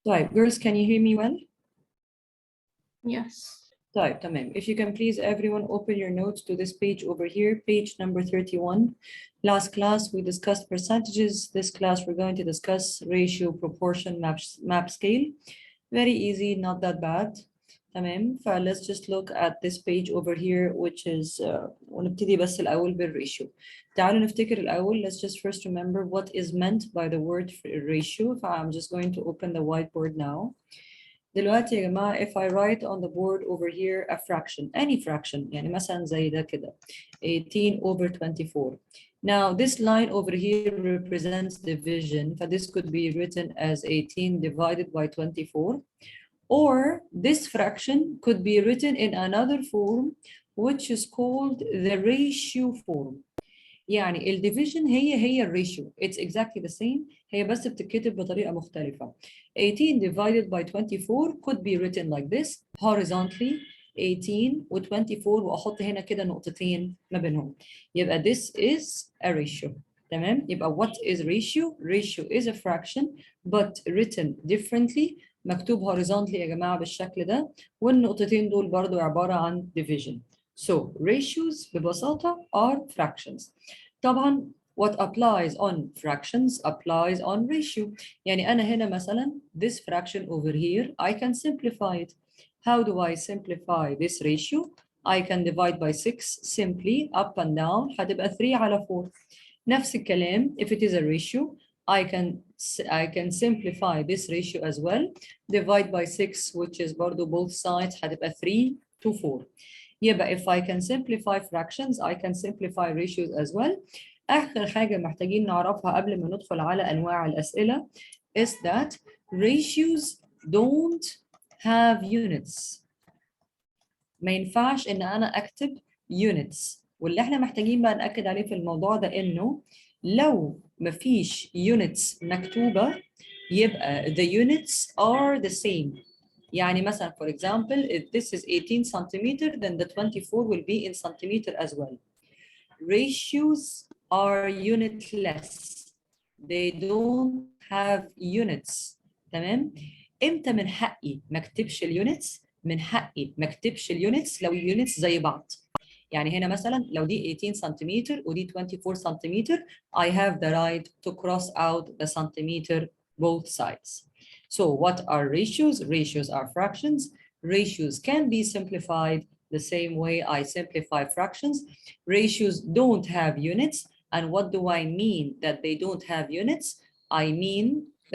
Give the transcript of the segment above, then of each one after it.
طيب girls, can you hear me well? Yes. طيب تمام. If you can please everyone open your notes to this page over here, page number 31. Last class we discussed percentages. This class we're going to discuss ratio, proportion, map scale. Very easy, not that bad. تمام. Let's just look at this page over here, which is ونبتدي بس الأول بالratio. تعالوا نفتكر الأول. Let's just first remember what is meant by the word ratio. I'm just going to open the whiteboard now. دلوقتي يا جماعة if I write on the board over here a fraction, any fraction, يعني مثلا زي ده كده 18 over 24. Now this line over here represents division, so this could be written as 18 divided by 24, or this fraction could be written in another form which is called the ratio form. يعني الديفيجن هي الريشيو. It's exactly the same. هي بس بتتكتب بطريقة مختلفة. 18 divided by 24 could be written like this horizontally 18 و 24 وأحط هنا كده نقطتين ما بينهم. يبقى this is a ratio. تمام؟ يبقى what is ratio? Ratio is a fraction but written differently. مكتوب horizontally يا جماعة بالشكل ده، والنقطتين دول برضو عبارة عن division. So ratios ببساطة are fractions. طبعا what applies on fractions applies on ratio. يعني أنا هنا مثلا this fraction over here I can simplify it. How do I simplify this ratio? I can divide by 6 simply up and down هتبقى 3 على 4. نفس الكلام if it is a ratio I can simplify this ratio as well. Divide by 6 which is برضو both sides هتبقى 3 to 4. يبقى if I can simplify fractions I can simplify ratios as well. آخر حاجة محتاجين نعرفها قبل ما ندخل على أنواع الأسئلة is that ratios don't have units. ما ينفعش إن أنا أكتب units. واللي إحنا محتاجين بقى نأكد عليه في الموضوع ده إنه لو مفيش units مكتوبة يبقى the units are the same. يعني مثلا for example if this is 18 centimeter then the 24 will be in centimeter as well. Ratios are unitless. They don't have units. تمام؟ امتى من حقي ما اكتبش اليونتس؟ من حقي ما اكتبش اليونتس لو اليونتس زي بعض. يعني هنا مثلا لو دي 18 سنتيمتر ودي 24 سنتيمتر I have the right to cross out the centimeter both sides. So what are ratios? Ratios are fractions. Ratios can be simplified the same way I simplify fractions. Ratios don't have units. And what do I mean that they don't have units? I mean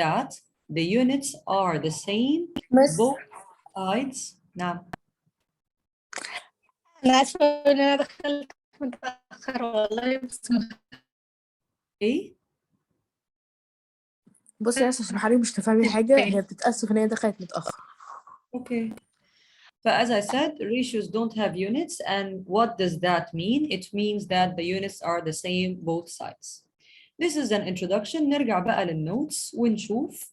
that the units are the same both sides. نعم. أنا آسفة إن أنا دخلت متأخر والله بس إيه؟ بصي يا اسف اسمحي لي مش تفهمي حاجه، هي بتتاسف ان هي دخلت متاخر. Okay. But as I said, ratios don't have units, and what does that mean? It means that the units are the same both sides. This is an introduction. نرجع بقى للنوتس ونشوف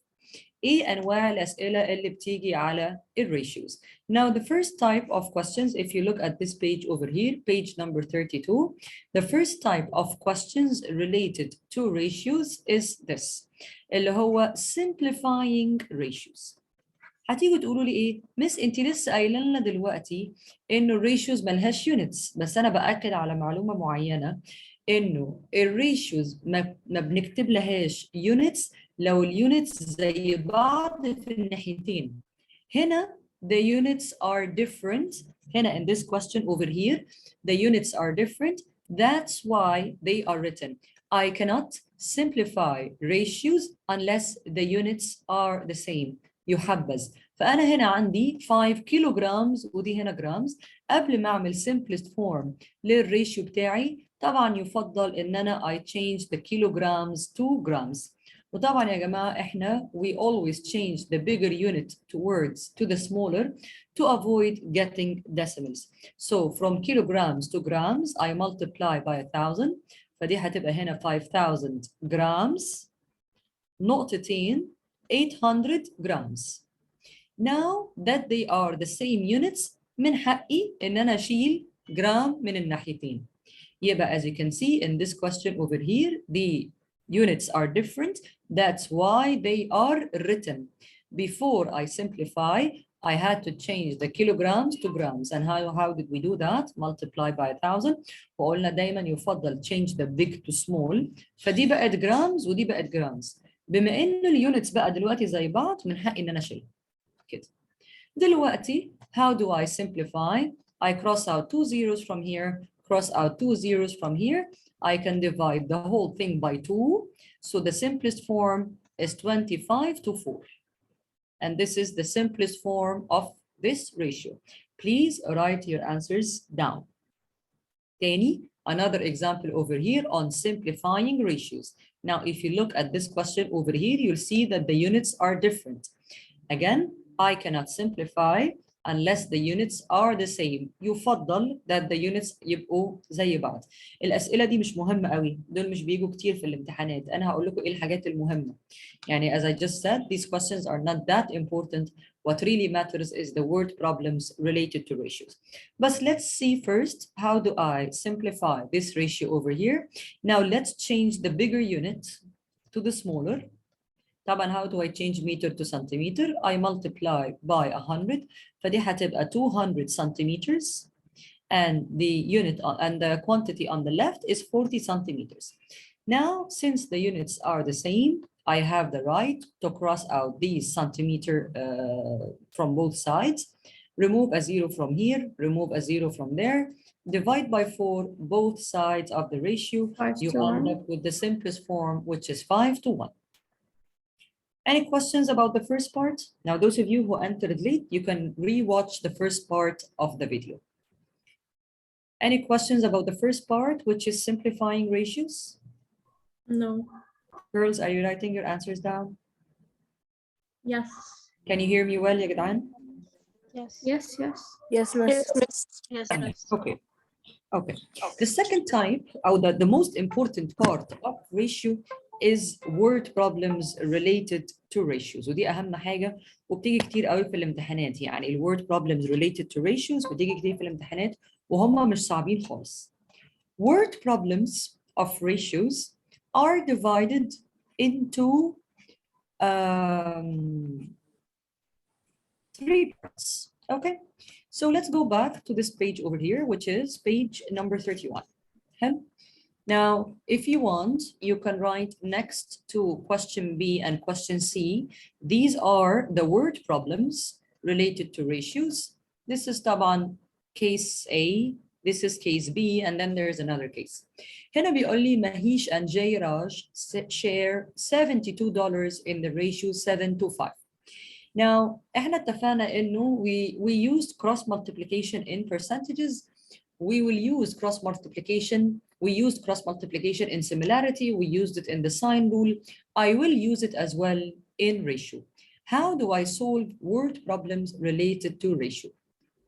ايه انواع الاسئله اللي بتيجي على الريشيوز. Now the first type of questions, if you look at this page over here, page number 32, the first type of questions related to ratios is this, اللي هو simplifying ratios. هتيجوا تقولوا لي ايه؟ مس انت لسه قايله لنا دلوقتي انه الريشيوز ملهاش يونتس، بس انا باكد على معلومه معينه انه الريشيوز ما بنكتب لهاش يونتس لو اليونتس زي بعض في الناحيتين. هنا the units are different. هنا in this question over here the units are different. That's why they are written. I cannot simplify ratios unless the units are the same. يحبذ. فأنا هنا عندي 5 كيلوغرامز ودي هنا جرامز. قبل ما أعمل simplest form للريشيو بتاعي طبعا يفضل إن أنا I change the kilograms to grams. وطبعا يا جماعة إحنا we always change the bigger unit to the smaller to avoid getting decimals. So from kilograms to grams I multiply by 1000 فدي هتبقى هنا 5000 grams نقطتين 800 grams. Now that they are the same units من حقي إن أنا أشيل جرام من الناحيتين. يبقى as you can see in this question over here the units are different. That's why they are written. before I simplify, I had to change the kilograms to grams. And how did we do that? Multiply by 1000. وقلنا دايما يفضل change the big to small. فدي بقت grams ودي بقت grams. بما إن اليونتس بقى دلوقتي زي بعض من حقي إن أنا أشيلها. كده. دلوقتي how do I simplify? I cross out 2 zeros from here, cross out 2 zeros from here. I can divide the whole thing by 2. So the simplest form is 25 to 4. And this is the simplest form of this ratio. Please write your answers down. Tani, another example over here on simplifying ratios. Now, if you look at this question over here, you'll see that the units are different. Again, I cannot simplify unless the units are the same. يفضل that the units يبقوا زي بعض. الأسئلة دي مش مهمة قوي. دول مش بيجوا كتير في الامتحانات. أنا هقول لكم إيه الحاجات المهمة. يعني as I just said, these questions are not that important. What really matters is the word problems related to ratios. But let's see first, how do I simplify this ratio over here? Now let's change the bigger unit to the smaller. طبعا how do I change meter to centimeter? I multiply by 100. فدي هتبقى 200 centimeters. And the unit and the quantity on the left is 40 centimeters. Now, since the units are the same, I have the right to cross out these centimeter from both sides. Remove a 0 from here, remove a 0 from there. Divide by 4 both sides of the ratio. You end up with the simplest form, which is 5 to 1. Any questions about the first part? Now, those of you who entered late, you can re-watch the first part of the video. Any questions about the first part, which is simplifying ratios? No. Girls, are you writing your answers down? Yes. Can you hear me well, يا جدعان? Yes. Yes. Yes. Yes, miss. Yes. Okay. Okay. The second type, or the most important part of ratio is word problems related to ratios. ودي أهم حاجة وبتيجي كتير قوي في الامتحانات. يعني ال word problems related to ratios بتيجي كتير في الامتحانات وهم مش صعبين خالص. Word problems of ratios are divided into 3 parts. Okay. So let's go back to this page over here, which is page number 31. Okay. Now, if you want, you can write next to question B and question C. These are the word problems related to ratios. This is طبعا case A, this is case B, and then there's another case. هنا بيقول لي Mahesh and Jayraj share $72 in the ratio 7 to 5. Now, احنا اتفقنا انه we used cross multiplication in percentages. We will use cross multiplication. We used cross multiplication in similarity. We used it in the sign rule. I will use it as well in ratio. How do I solve word problems related to ratio?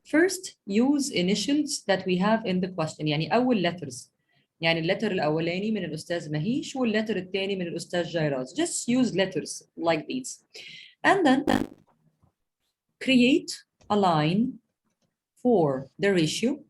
First, use initials that we have in the question. يعني أول letters. يعني اللتر الأولاني من الأستاذ مهيش واللتر الثاني من الأستاذ جيراز. Just use letters like these. And then create a line for the ratio.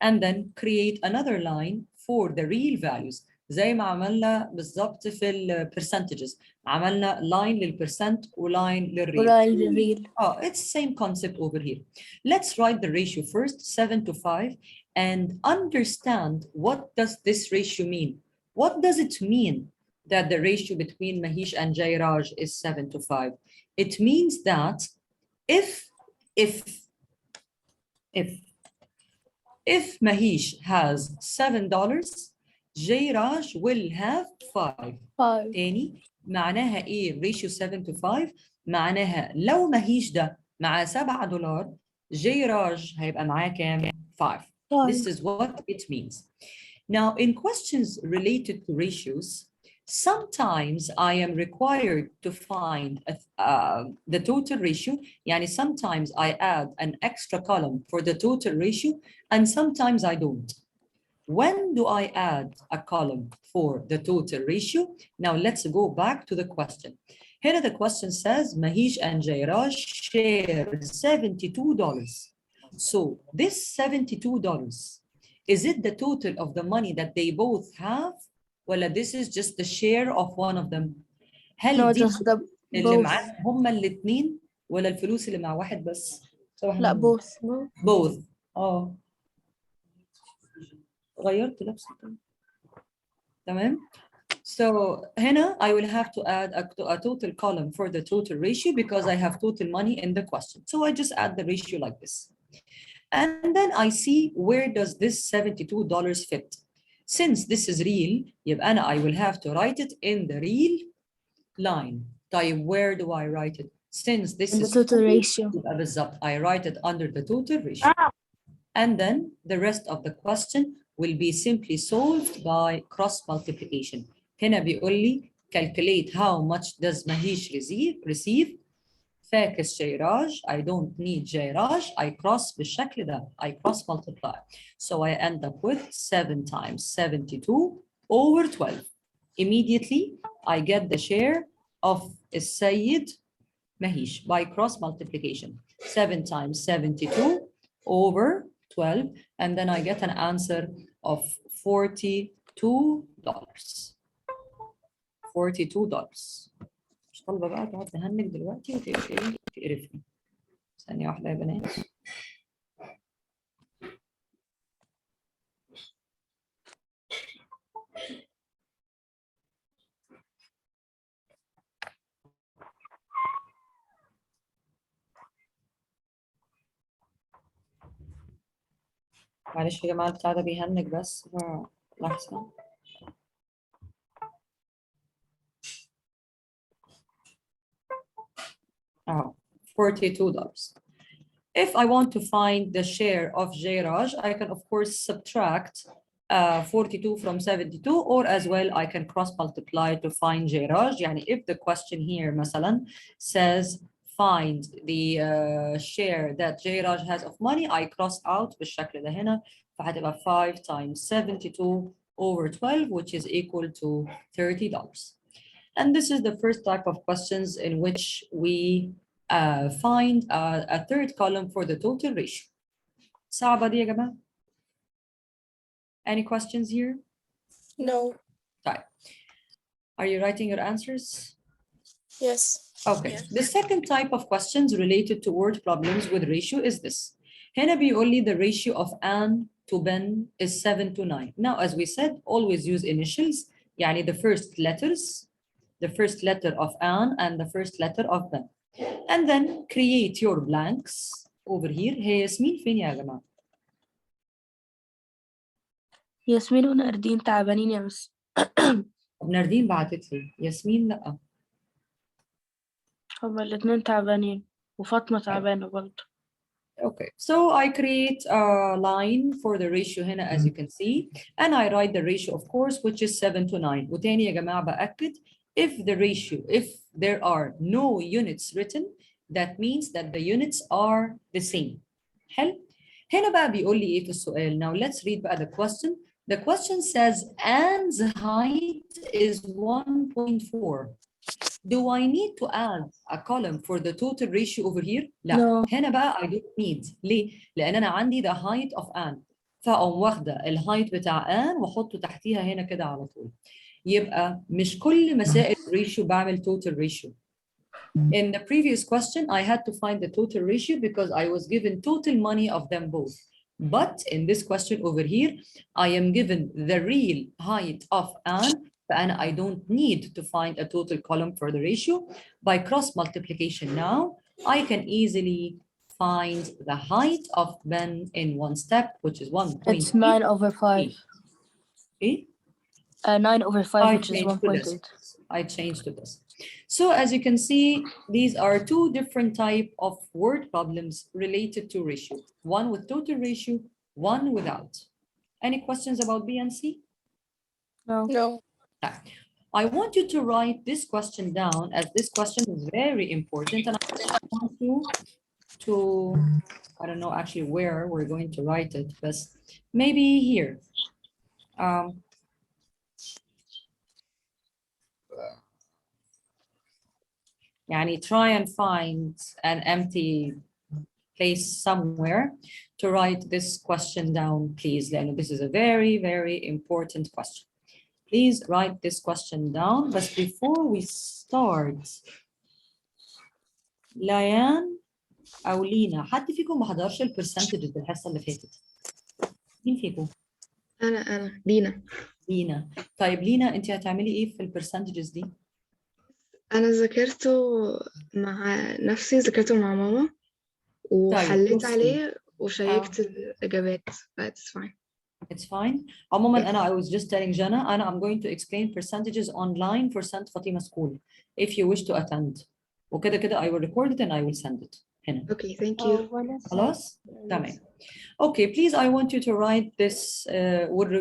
And then create another line for the real values. زي ما عملنا بالضبط في ال percentages. عملنا line للpercent وline للreal. Oh, it's the same concept over here. Let's write the ratio first, 7 to 5, and understand what does this ratio mean. What does it mean that the ratio between Mahesh and Jayraj is 7 to 5? It means that if Mahesh has $7, Jayraj will have 5. تاني معناها ايه ratio 7 to 5؟ معناها لو مهيش ده معاه $7 جيراج هيبقى معاه كام؟ 5. This is what it means. Now, in questions related to ratios, sometimes I am required to find the total ratio. Yani sometimes I add an extra column for the total ratio, and sometimes I don't. When do I add a column for the total ratio? Now let's go back to the question. Here the question says Mahesh and Jayraj share $72. So this $72, is it the total of the money that they both have? Well, this is just the share of one of them. No, just اللي both. معانا هما الاثنين ولا الفلوس اللي مع واحد بس؟ لا both. both. غيرت نفسي. تمام. So هنا I will have to add a total column for the total ratio because I have total money in the question. So I just add the ratio like this. And then I see where does this $72 fit. Since this is real, يبقى أنا I will have to write it in the real line. طيب where do I write it? Since this In the is total ratio. يبقى بالظبط I write it under the total ratio. And then the rest of the question will be simply solved by cross multiplication. هنا بيقول لي calculate how much does Mahish receive. فاكس جيراج. I don't need جيراج. I cross بالشكل ده. I cross multiply. So I end up with 7 times 72 over 12. Immediately I get the share of السيد Mahish by cross multiplication. 7 times 72 over 12, and then I get an answer of $42. $42. مش طالبة بقى تقعد تهنج دلوقتي وتقرفني. ثانية واحدة يا بنات. معلش يا جماعة البتاع ده بيهنج بس لحظة. $42. If I want to find the share of Jairaj, I can of course subtract 42 from 72, or as well I can cross multiply to find Jairaj. يعني if the question here مثلا says find the share that Jairaj has of money, I cross out بالشكل ده هنا فهتبقى 5 times 72 over 12, which is equal to $30. And this is the first type of questions in which we find a third column for the total ratio. صعبة دي يا جماعة؟ Any questions here? No. طيب. Are you writing your answers? Yes. Okay. The second type of questions related to word problems with ratio is this. هنا بيقول لي the ratio of Anne to Ben is 7 to 9. Now, as we said, always use initials. يعني the first letter of Anne and the first letter of Ben. And then create your blanks over here. هي ياسمين فين يا جماعة؟ ياسمين وناردين تعبانين يا مس. طب ناردين بعتت لي، ياسمين لأ. هما الاتنين تعبانين وفاطمة تعبانة برضه. Okay, so I create a line for the ratio هنا as you can see, and I write the ratio of course which is 7 to 9. وتاني يا جماعة بأكد if there are no units written, that means that the units are the same. حلو؟ هنا بقى بيقول لي إيه في السؤال؟ Now let's read بقى the question. The question says Anne's height is 1.4. Do I need to add a column for the total ratio over here? لا. No. هنا بقى I don't need. ليه؟ لأن أنا عندي the height of Anne. فأقوم واخدة الهايت بتاع Anne وأحطه تحتيها هنا كده على طول. يبقى مش كل مسائل الريشيو بعمل total ratio. In the previous question, I had to find the total ratio because I was given total money of them both. But in this question over here, I am given the real height of Anne, and I don't need to find a total column for the ratio. By cross multiplication now, I can easily find the height of Ben in one step, which is 1.8. It's 9 over 5. 9 over 5, which is 1.8. I changed to this. So as you can see, these are two different types of word problems related to ratio. One with total ratio, one without. Any questions about B and C? No. No. I want you to write this question down, as this question is very important, and I want you to, I don't know actually where we're going to write it, but maybe here. يعني try and find an empty place somewhere to write this question down, please. لأنه this is a very, very important question. Please write this question down. But before we start, ليان أو لينا، حد فيكم ما حضرش البرسنتج الحصة اللي فاتت؟ مين فيكم؟ أنا لينا. لينا. طيب لينا أنت هتعملي إيه في البرسنتجز دي؟ أنا ذاكرته مع نفسي، ذاكرته مع ماما وحليت بصي. عليه وشيكت الإجابات. It's fine. It's fine. عموما Yes. أنا I was just telling Jana I'm going to explain percentages online for St. Fatima School if you wish to attend. وكده كده I will record it and I will send it هنا. Okay, thank you. خلاص؟ تمام. Okay, please I want you to write this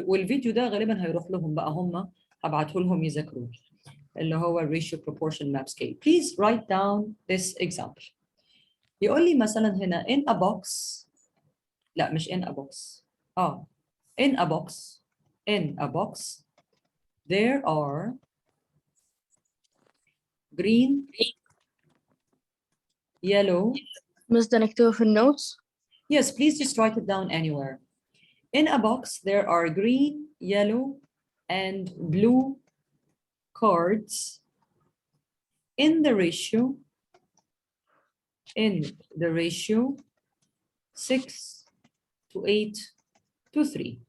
والفيديو ده غالبا هيروح لهم بقى، هم هبعته لهم يذاكروه اللي هو ratio proportion map scale. Please write down this example. يقول لي مثلا هنا in a box، لا مش in a box، in a box there are green, yellow. بس ده نكتبه في النوتس. Yes, please just write it down anywhere. In a box there are green, yellow and blue cards in the ratio 6 to 8 to 3.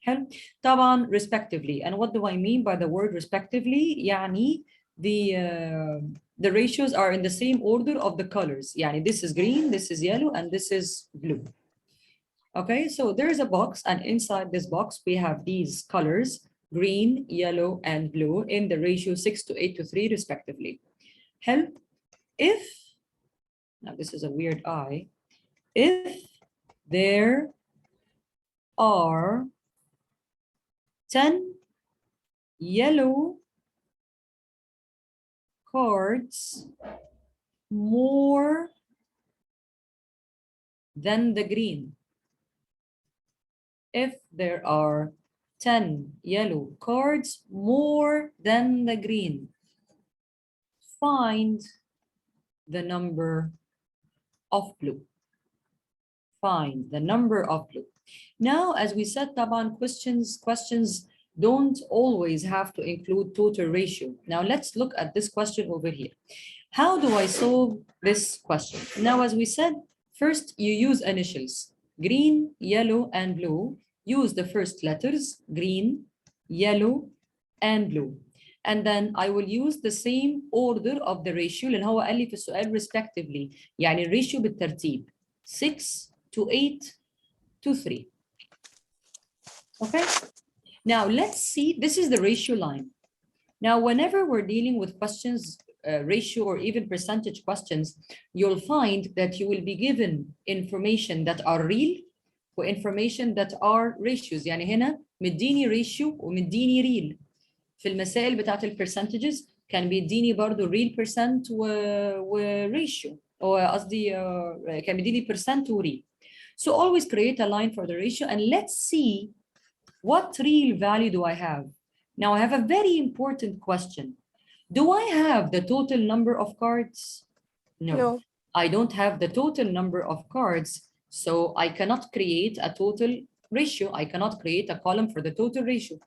حلو. طبعا respectively, and what do I mean by the word respectively؟ يعني the ratios are in the same order of the colors. يعني this is green, this is yellow, and this is blue. Okay, so there is a box, and inside this box we have these colors, green, yellow, and blue, in the ratio 6 to 8 to 3 respectively. Help. If, now this is a weird eye, if there are 10 yellow cards more than the green. If there are 10 yellow cards more than the green, find the number of blue. Find the number of blue. Now, as we said, طبعا questions don't always have to include total ratio. Now let's look at this question over here. How do I solve this question? Now, as we said, first you use initials, green, yellow, and blue. Use the first letters, green, yellow, and blue. And then I will use the same order of the ratio لأن هو قال لي في السؤال respectively. يعني الريشيو بالترتيب 6 to 8 to 3. Okay? Now let's see, this is the ratio line. Now, whenever we're dealing with questions, ratio or even percentage questions, you'll find that you will be given information that are real or information that are ratios. يعني هنا مديني ratio ومديني real. في المسائل بتاعت البرسنتجز كان بيديني برضو real percent و ratio، أو قصدي كان بيديني percent و real. So always create a line for the ratio and let's see what real value do I have. Now I have a very important question. Do I have the total number of cards? No. I don't have the total number of cards, so I cannot create a total ratio. I cannot create a column for the total ratio.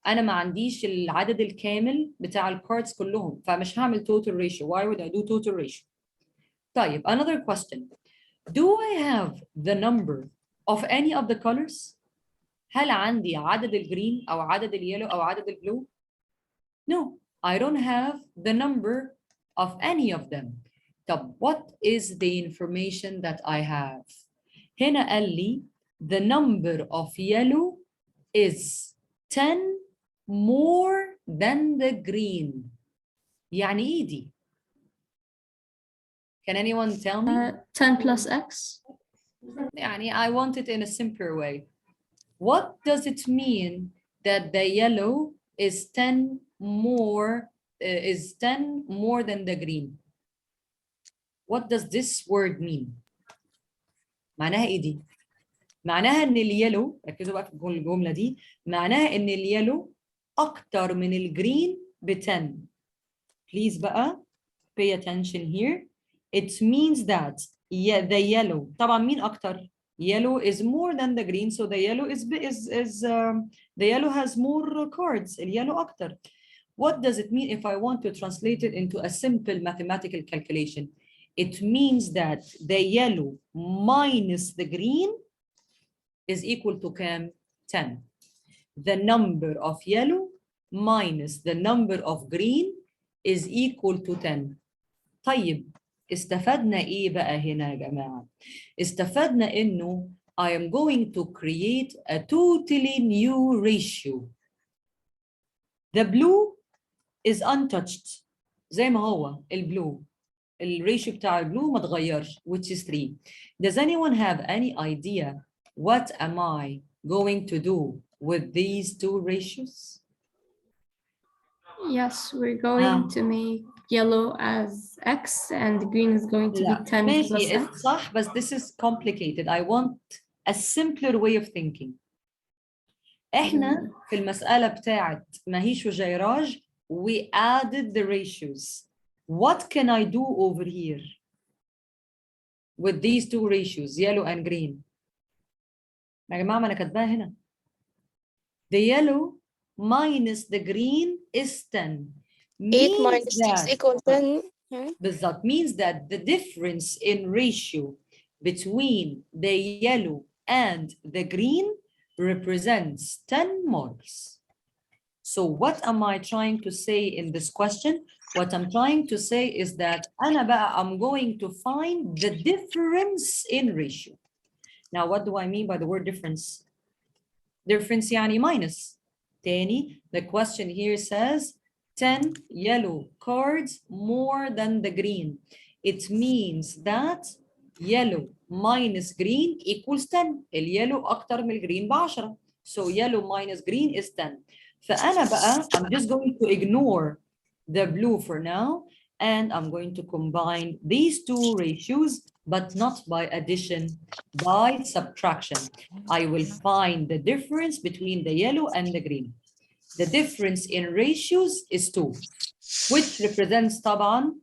أنا ما عنديش العدد الكامل بتاع الكاردز كلهم، فمش هعمل total ratio. Why would I do total ratio? طيب, another question. Do I have the number of any of the colors? هل عندي عدد الجرين أو عدد اليلو أو عدد البلو؟ No, I don't have the number of any of them. طب what is the information that I have? هنا قال لي the number of yellow is 10 more than the green. يعني إيه دي؟ Can anyone tell me? 10 plus x. يعني I want it in a simpler way. What does it mean that the yellow is 10 more than the green? What does this word mean? معناها ايه دي؟ معناها ان اليلو، ركزوا بقى في الجملة دي، معناها ان اليلو اكتر من الجرين ب 10. Please بقى pay attention here. It means that the yellow، طبعا مين اكتر؟ Yellow is more than the green, so the yellow the yellow has more cards. اليلو أكتر. What does it mean if I want to translate it into a simple mathematical calculation? it means that the yellow minus the green is equal to كام؟ 10. The number of yellow minus the number of green is equal to 10. طيب استفدنا ايه بقى هنا يا جماعة؟ استفدنا انه I am going to create a totally new ratio. The blue is untouched زي ما هو البلو. الريشيو بتاع البلو ما اتغيرش which is 3. Does anyone have any idea what am I going to do with these two ratios? Yes, we're going to make yellow as X and green is going to be 10 ماشي plus X. صح بس this is complicated. I want a simpler way of thinking. احنا في المسألة بتاعت ماهيش وجيراج we added the ratios. What can I do over here with these two ratios, yellow and green? يا جماعة ما أنا كاتباها هنا. The yellow minus the green is 10. 8 minus 6 equal 10. بالظبط. Means that the difference in ratio between the yellow and the green represents 10 marbles. So what am I trying to say in this question? What I'm trying to say is that I'm going to find the difference in ratio. Now, what do I mean by the word difference? Difference يعني minus. تاني, the question here says 10 yellow cards more than the green. It means that yellow minus green equals 10. اليلو أكتر من الجرين ب10. So yellow minus green is 10. فأنا بقى I'm just going to ignore the blue for now and I'm going to combine these two ratios but not by addition, by subtraction. I will find the difference between the yellow and the green. The difference in ratios is 2, which represents طبعا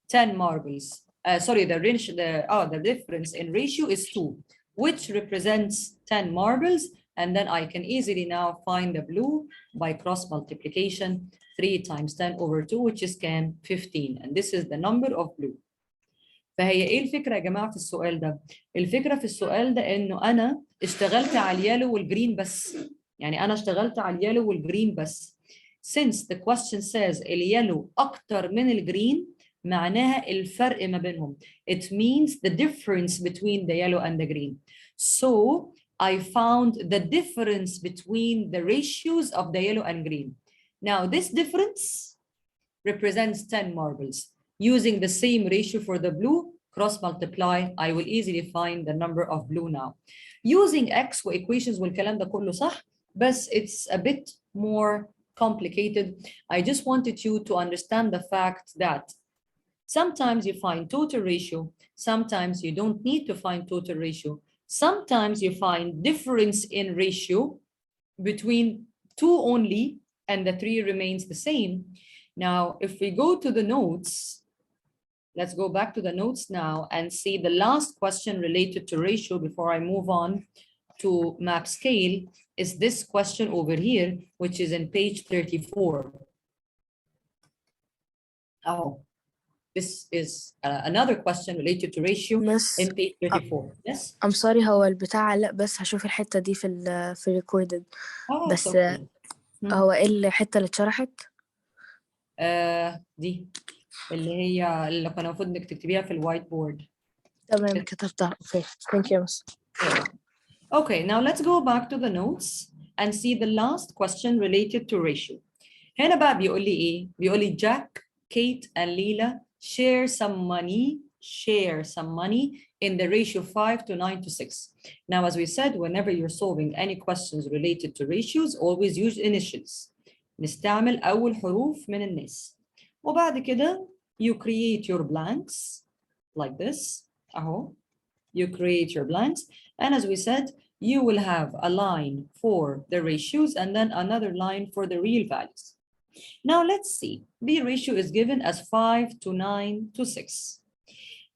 10 marbles. Sorry, the difference in ratio is 2, which represents 10 marbles. And then I can easily now find the blue by cross multiplication. 3 times 10 over 2, which is 15. And this is the number of blue. فهي ايه الفكره يا جماعه في السؤال ده؟ الفكره في السؤال ده انه انا اشتغلت على اليالو والجرين بس. يعني انا اشتغلت على اليالو والجرين بس. Since the question says اليالو اكتر من الجرين معناها الفرق ما بينهم. It means the difference between the yellow and the green. So I found the difference between the ratios of the yellow and green. Now this difference represents 10 marbles. Using the same ratio for the blue, cross multiply, I will easily find the number of blue now. Using X equations والكلام ده كله صح, but it's a bit more complicated. I just wanted you to understand the fact that sometimes you find total ratio, sometimes you don't need to find total ratio. Sometimes you find difference in ratio between 2 only and the 3 remains the same. Now, if we go to the notes, let's go back to the notes now and see the last question related to ratio before I move on to map scale is this question over here, which is in page 34. Oh, this is another question related to ratio in page 34. Yes? I'm sorry هو البتاع لا بس هشوف الحتة دي في recorded. بس okay. هو ايه الحتة اللي اتشرحت؟ دي اللي هي اللي كنا المفروض انك تكتبيها في الوايت بورد. تمام كتبتها. Okay, thank you. Okay, now let's go back to the notes and see the last question related to ratio. هنا بقى بيقول لي ايه؟ بيقول لي Jack, Kate and Leela share some money in the ratio 5 to 9 to 6. Now, as we said, whenever you're solving any questions related to ratios, always use initials. نستعمل أول حروف من الناس. وبعد كده you create your blanks like this. أهو. You create your blanks. And as we said, you will have a line for the ratios and then another line for the real values. Now let's see. The ratio is given as 5 to 9 to 6.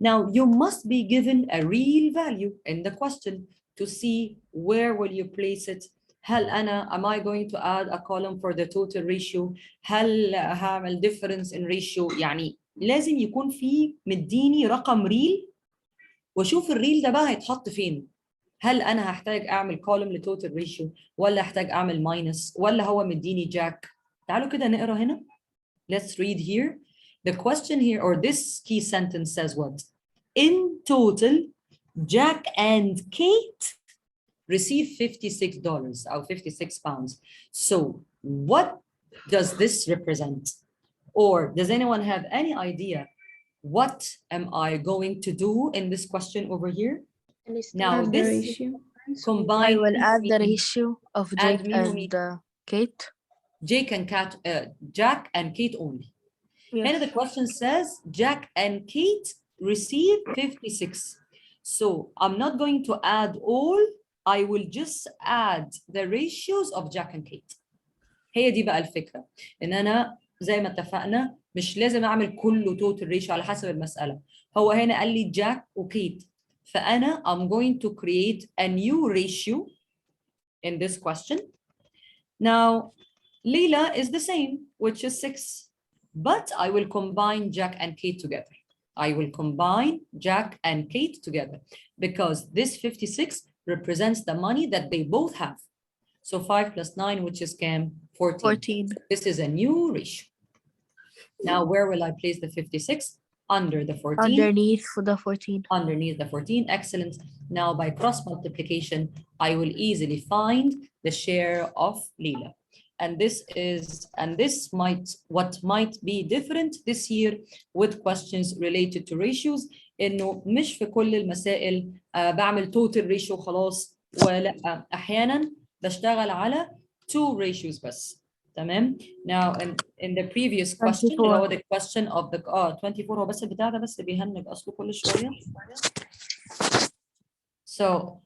Now you must be given a real value in the question to see where will you place it. am I going to add a column for the total ratio? هل هعمل difference in ratio؟ يعني لازم يكون فيه مديني رقم ريل، واشوف الريل ده بقى هيتحط فين. هل انا هحتاج اعمل كولوم لتوتال ريشيو، ولا هحتاج اعمل ماينس، ولا هو مديني جاك؟ تعالوا كده نقرا هنا. Let's read here. The question here, or this key sentence says what? In total, Jack and Kate receive $56 or 56 pounds. So what does this represent? Or does anyone have any idea what am I going to do in this question over here? Now Add the this ratio. I combined will add the ratio of Add Jake مين and ومين؟ Kate. Jake and Jack and Kate only. And Yes. the question says Jack and Kate receive 56. So I'm not going to add all, I will just add the ratios of Jack and Kate. هي دي بقى الفكرة، إن أنا زي ما اتفقنا مش لازم أعمل كله توتال ريشيو على حسب المسألة. هو هنا قال لي جاك وكيت، فأنا I'm going to create a new ratio in this question. Now, Leila is the same, which is 6, but I will combine Jack and Kate together. I will combine Jack and Kate together because this 56 represents the money that they both have. So 5 plus 9, which is 14. 14. This is a new ratio. Now, where will I place the 56? Under the 14. Underneath the 14. Underneath the 14. Excellent. Now, by cross multiplication, I will easily find the share of Leila. And this might be different this year with questions related to ratios. إنه مش في كل المسائل بعمل total ratio خلاص، ولا أحيانا بشتغل على 2 ratios بس. تمام. Now in the previous question اللي هو the question of the 24 هو بس البتاع ده بس بيهنج أصله كل شوية. So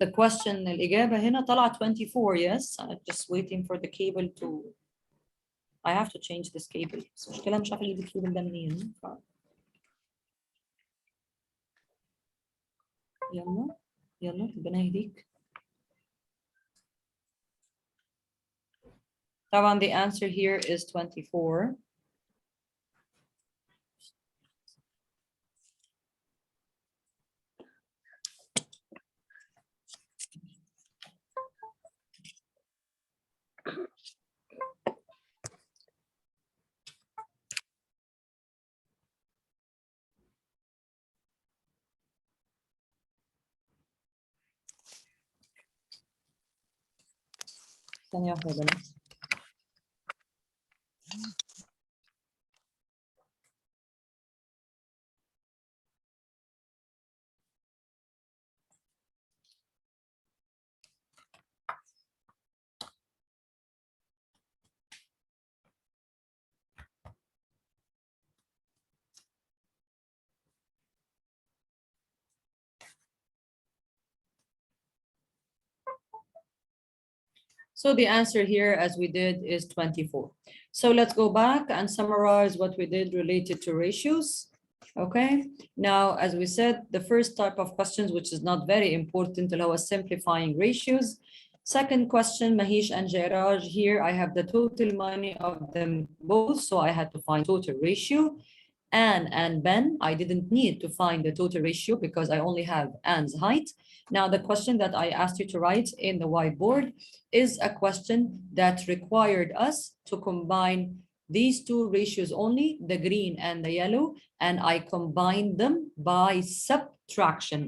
the question الإجابة هنا طلع 24. Yes, I'm just waiting for the cable to. I have to change this cable. بس المشكلة مش عارفة أجيب الكيبل ده منين. يلا ربنا يهديك. طبعا the answer here is 24. ثانية واحدة يا بنات. So the answer here, as we did, is 24. So let's go back and summarize what we did related to ratios. Okay, now, as we said, the first type of questions, which is not very important, اللي هو simplifying ratios. Second question, Mahish and Jairaj, here I have the total money of them both, so I had to find total ratio. Anne and Ben, I didn't need to find the total ratio because I only have Anne's height. Now, the question that I asked you to write in the whiteboard is a question that required us to combine these 2 ratios only, the green and the yellow, and I combined them by subtraction.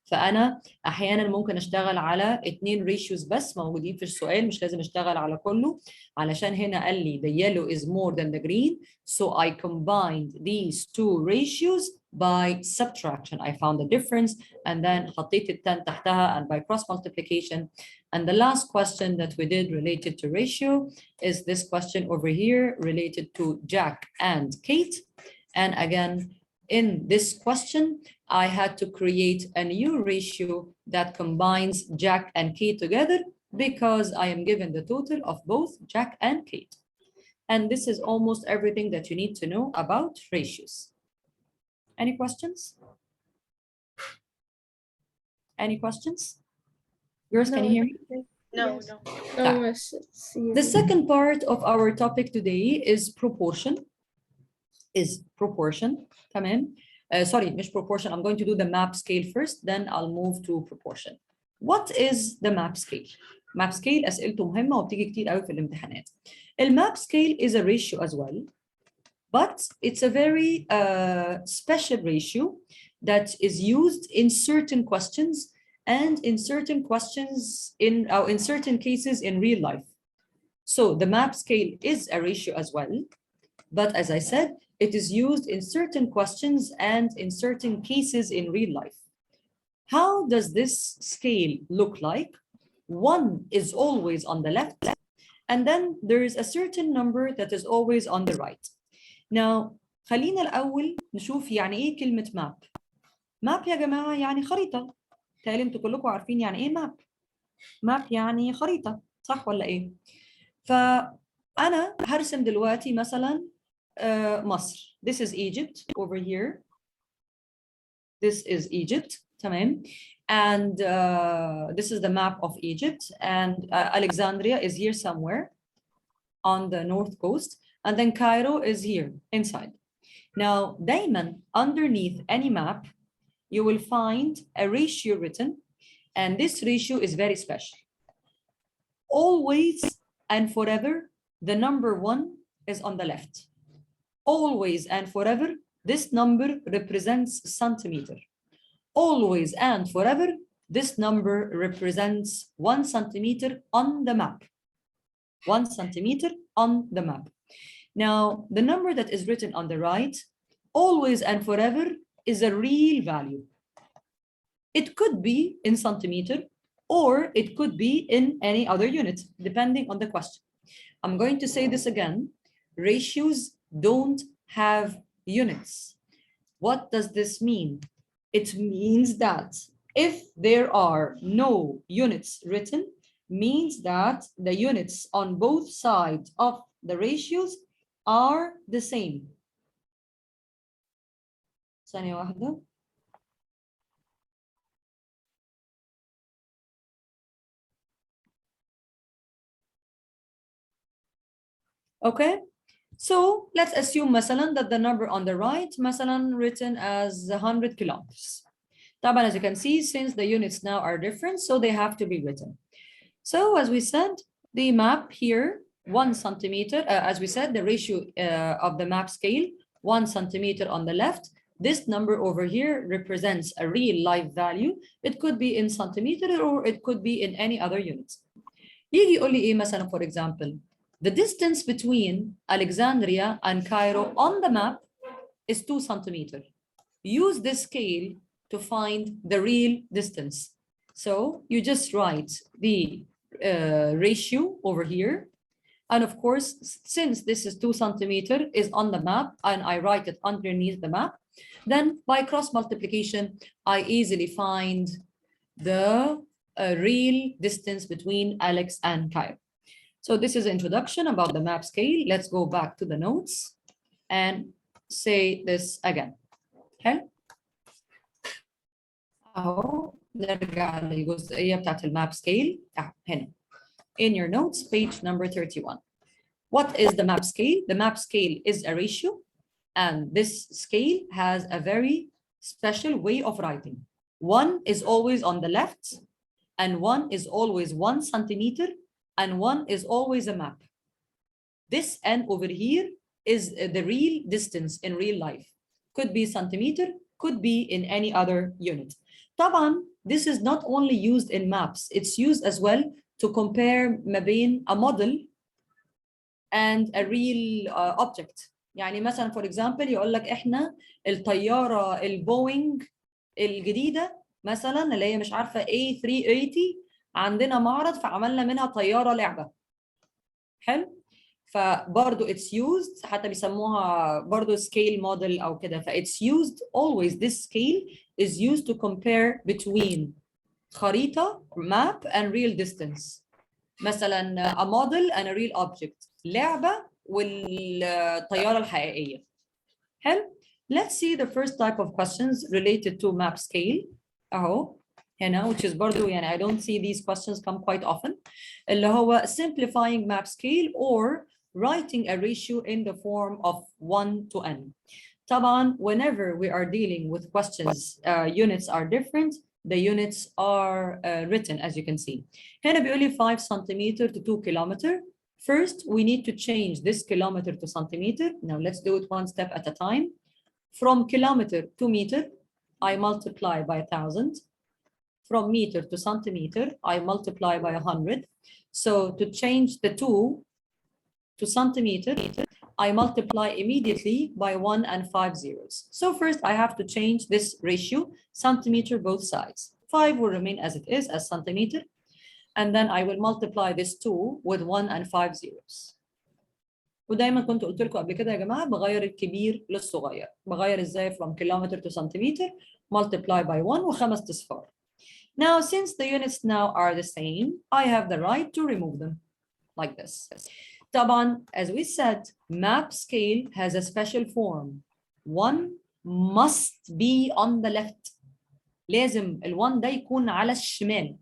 فأنا أحيانا ممكن أشتغل على 2 ratios بس موجودين في السؤال، مش لازم أشتغل على كله، علشان هنا قال لي the yellow is more than the green, so I combined these 2 ratios by subtraction. I found the difference and then حطيت ال 10 تحتها and by cross multiplication. And the last question that we did related to ratio is this question over here related to Jack and Kate. And again, in this question, I had to create a new ratio that combines Jack and Kate together because I am given the total of both Jack and Kate. And this is almost everything that you need to know about ratios. Any questions? Any questions? Yours, can you hear me? No, Yes. no. No, it's The second part of our topic today is proportion. تمام. Sorry, مش proportion. I'm going to do the map scale first, then I'll move to proportion. What is the map scale? Map scale أسئلته مهمة وبتيجي كتير قوي في الامتحانات. المap scale is a ratio as well, but it's a very special ratio that is used in certain questions and in certain in certain cases in real life. So the map scale is a ratio as well, but as I said, it is used in certain questions and in certain cases in real life. How does this scale look like? One is always on the left, and then there is a certain number that is always on the right. Now, خلينا الأول نشوف يعني إيه كلمة map. Map يا جماعة يعني خريطة. تالي انتوا كلكم عارفين يعني إيه map. Map يعني خريطة، صح ولا إيه؟ فأنا هرسم دلوقتي مثلاً مصر. This is Egypt over here. This is Egypt, تمام. And this is the map of Egypt. And Alexandria is here somewhere on the north coast. And then Cairo is here inside. Now, دايماً underneath any map, you will find a ratio written. And this ratio is very special. Always and forever, the number 1 is on the left. Always and forever, this number represents centimeter. Always and forever, this number represents 1 centimeter on the map. 1 centimeter on the map. Now, the number that is written on the right, always and forever, is a real value. It could be in centimeter, or it could be in any other unit, depending on the question. I'm going to say this again. Ratios don't have units. What does this mean? It means that if there are no units written, means that the units on both sides of the ratios are the same. ثانية واحدة. Okay. So let's assume مثلا that the number on the right مثلا written as 100 kilometers. طبعا, as you can see, since the units now are different, so they have to be written. So as we said, the map here, 1 centimeter, as we said, the ratio of the map scale, 1 centimeter on the left. This number over here represents a real life value. It could be in centimeter or it could be in any other units. يجي يقول لي إيه مثلا, for example, the distance between Alexandria and Cairo on the map is 2 centimeters. Use this scale to find the real distance. So you just write the ratio over here. And of course, since this is 2 centimeters is on the map and I write it underneath the map, then by cross multiplication, I easily find the real distance between Alex and Cairo. So this is an introduction about the map scale. Let's go back to the notes and say this again. Okay. أهو نرجع للجزئية بتاعت الماب scale. هنا. In your notes, page number 31. What is the map scale? The map scale is a ratio, and this scale has a very special way of writing. 1 is always on the left, and 1 is always 1 centimeter, and 1 is always a map. This N over here is the real distance in real life. Could be centimeter, could be in any other unit. طبعا, this is not only used in maps, it's used as well to compare ما بين a model and a real object. يعني مثلا for example يقول لك احنا الطيارة البوينج الجديدة مثلا اللي هي مش عارفة A380 عندنا معرض فعملنا منها طيارة لعبة. حلو؟ فبرضه it's used حتى بيسموها برضه scale model أو كده. it's used always, this scale is used to compare between خريطة map and real distance. مثلا a model and a real object. لعبة والطيارة الحقيقية. حلو؟ Let's see the first type of questions related to map scale. أهو هنا which is برضو يعني I don't see these questions come quite often اللي هو simplifying map scale or writing a ratio in the form of 1 to n. طبعا whenever we are dealing with questions units are different, the units are written as you can see. هنا بيقول لي 5 centimeter to 2 kilometer. First, we need to change this kilometer to centimeter. Now let's do it one step at a time. From kilometer to meter, I multiply by 1,000. From meter to centimeter, I multiply by 100. So to change the 2 to centimeter, I multiply immediately by 1 and 5 zeros. So first I have to change this ratio, centimeter both sides. 5 will remain as it is, as centimeter. And then I will multiply this 2 with 1 and 5 zeros. ودايما كنت قلت لكم قبل كده يا جماعه بغير الكبير للصغير. بغير ازاي from kilometer to centimeter, multiply by 1 وخمس اصفار. Now since the units now are the same, I have the right to remove them like this. طبعا as we said, map scale has a special form. 1 must be on the left. لازم ال1 ده يكون على الشمال.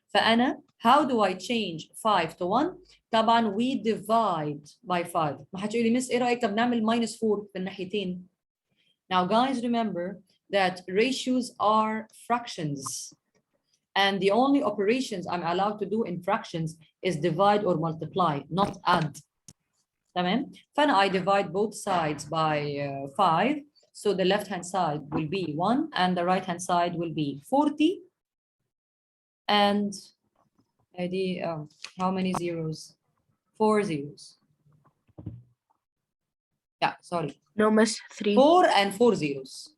فأنا how do I change 5 to 1? طبعا we divide by 5. ما حدش يقول لي مس ايه رأيك طب نعمل minus 4 في الناحيتين. Now guys remember that ratios are fractions. And the only operations I'm allowed to do in fractions is divide or multiply, not add. تمام؟ فأنا I divide both sides by 5. So the left-hand side will be 1 and the right-hand side will be 40. And how many zeros? 4 zeros. Yeah, sorry. No, miss. 3. 4 and 4 zeros.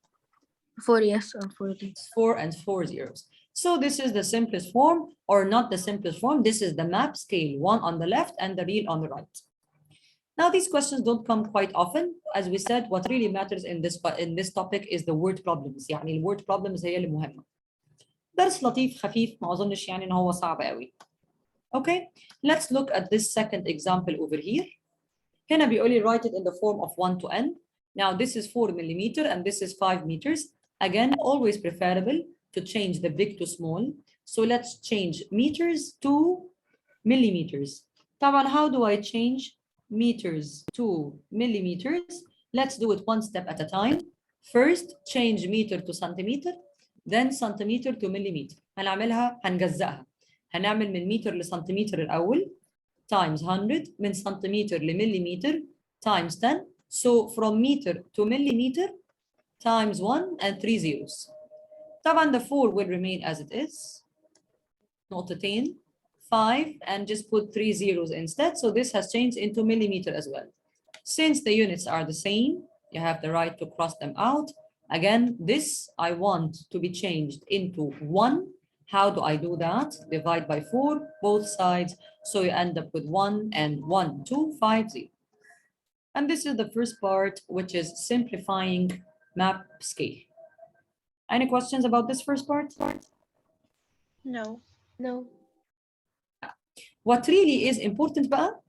4, yes, and 40. 4 and 4 zeros. So this is the simplest form, or not the simplest form. This is the map scale, 1 on the left and the real on the right. Now these questions don't come quite often. As we said, what really matters in this topic is the word problems. يعني word problems هي اللي مهمة. درس لطيف خفيف ما أظنش يعني إن هو صعب قوي. Okay, let's look at this second example over here. هنا بيقول لي write it in the form of 1 to n. Now this is 4 millimeter and this is 5 meters. Again, always preferable to change the big to small. So let's change meters to millimeters. طبعا how do I change meters to millimeters? Let's do it one step at a time. First, change meter to centimeter, then centimeter to millimeter. هنعملها هنجزأها. هنعمل من متر لسنتيمتر الأول times 100 من سنتيمتر لمليمتر times 10. So from meter to millimeter times 1 and 3 zeros. طبعا the 4 will remain as it is. نقطتين 5 and just put 3 zeros instead. So this has changed into millimeter as well. Since the units are the same, you have the right to cross them out. Again, this I want to be changed into 1. How do I do that? Divide by 4, both sides. So you end up with 1 and 1, 2, 5, 0. And this is the first part, which is simplifying map scale. Any questions about this first part? No. No. What really is important بقى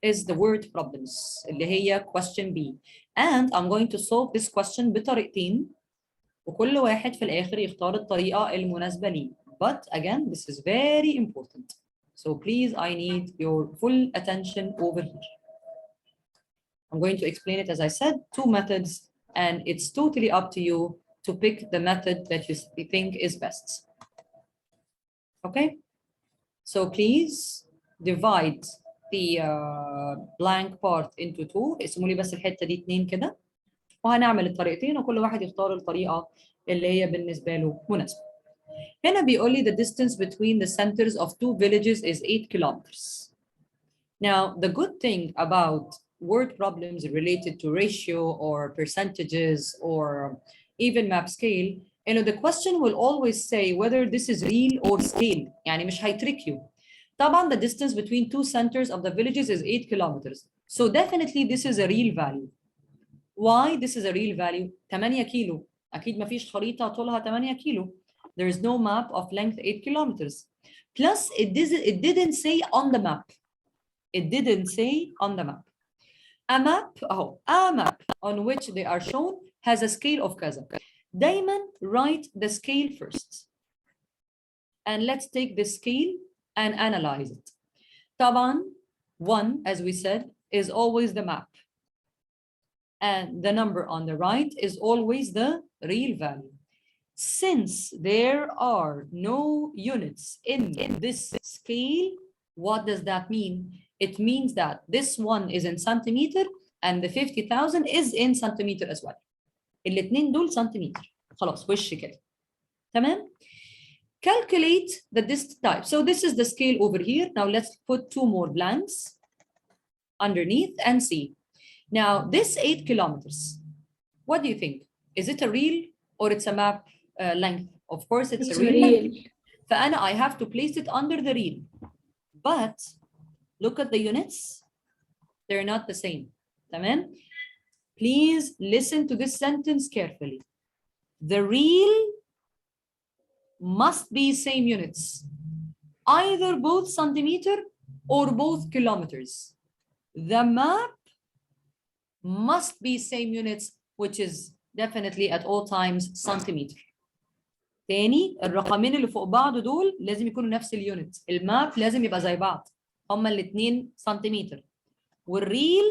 is the word problems اللي هي question B. And I'm going to solve this question بطريقتين وكل واحد في الآخر يختار الطريقة المناسبة ليه. But again, this is very important. So please, I need your full attention over here. I'm going to explain it as I said, 2 methods, and it's totally up to you to pick the method that you think is best. Okay? So please divide the blank part into 2. اسموا لي بس الحتة دي 2 كده. وهنعمل الطريقتين وكل واحد يختار الطريقة اللي هي بالنسبة له مناسبة. هنا بيقول لي the distance between the centers of 2 villages is 8 kilometers. Now, the good thing about word problems related to ratio or percentages or even map scale, the question will always say whether this is real or scale. يعني مش هيترك you. طبعا the distance between 2 centers of the villages is 8 kilometers. So definitely this is a real value. Why this is a real value? 8 كيلو. أكيد ما فيش خريطة طولها 8 كيلو. There is no map of length 8 kilometers. Plus, it didn't say on the map. It didn't say on the map. A map on which they are shown has a scale of كذا. دايما write the scale first. and let's take the scale and analyze it. طبعا 1, as we said, is always the map. And the number on the right is always the real value. Since there are no units in this scale, what does that mean? It means that this one is in centimeter and the 50,000 is in centimeter as well. الاتنين دول سنتيمتر. خلاص وش كده. تمام؟ Calculate the distance type. So this is the scale over here. Now let's put 2 more blanks underneath and see. Now this 8 kilometers, what do you think? Is it a real or it's a map length? Of course it's a real. فأنا I have to place it under the real. But look at the units. They're not the same. تمام? Please listen to this sentence carefully. The real must be same units, either both centimeter or both kilometers. The map must be same units, which is definitely at all times centimeter. تاني الرقمين اللي فوق بعض دول لازم يكونوا نفس اليونت. الماب لازم يبقى زي بعض. هما الاثنين سنتيمتر. والريل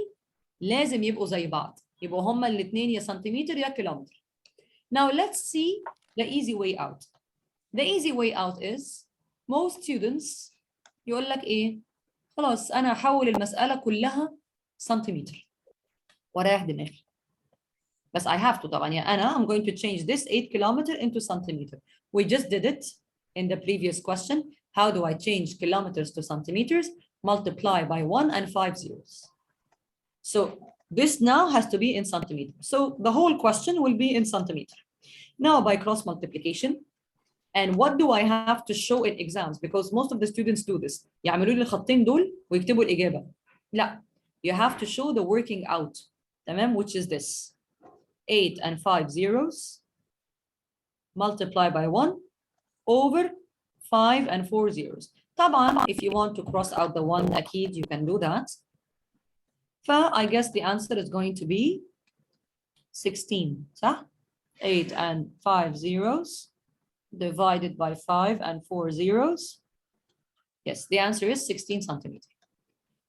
لازم يبقوا زي بعض. يبقوا هما الاثنين يا سنتيمتر يا كيلومتر. Now let's see the easy way out. The easy way out is most students يقول لك ايه؟ خلاص انا هحول المسألة كلها سنتيمتر. ورايح دماغي. بس I have to طبعا يا أنا I'm going to change this 8 kilometer into centimeter. We just did it in the previous question. How do I change kilometers to centimeters? Multiply by 1 and 5 zeros. So this now has to be in centimeter. So the whole question will be in centimeter. Now by cross multiplication. And what do I have to show in exams? Because most of the students do this. يعملوا لي الخطين دول ويكتبوا الإجابة. لا. You have to show the working out. تمام? Which is this. 8 and 5 zeros. Multiply by 1 over 5 and 4 zeros. طبعا if you want to cross out the 1 أكيد you can do that. I guess the answer is going to be 16. صح? 8 and 5 zeros divided by 5 and 4 zeros. Yes, the answer is 16 centimeters.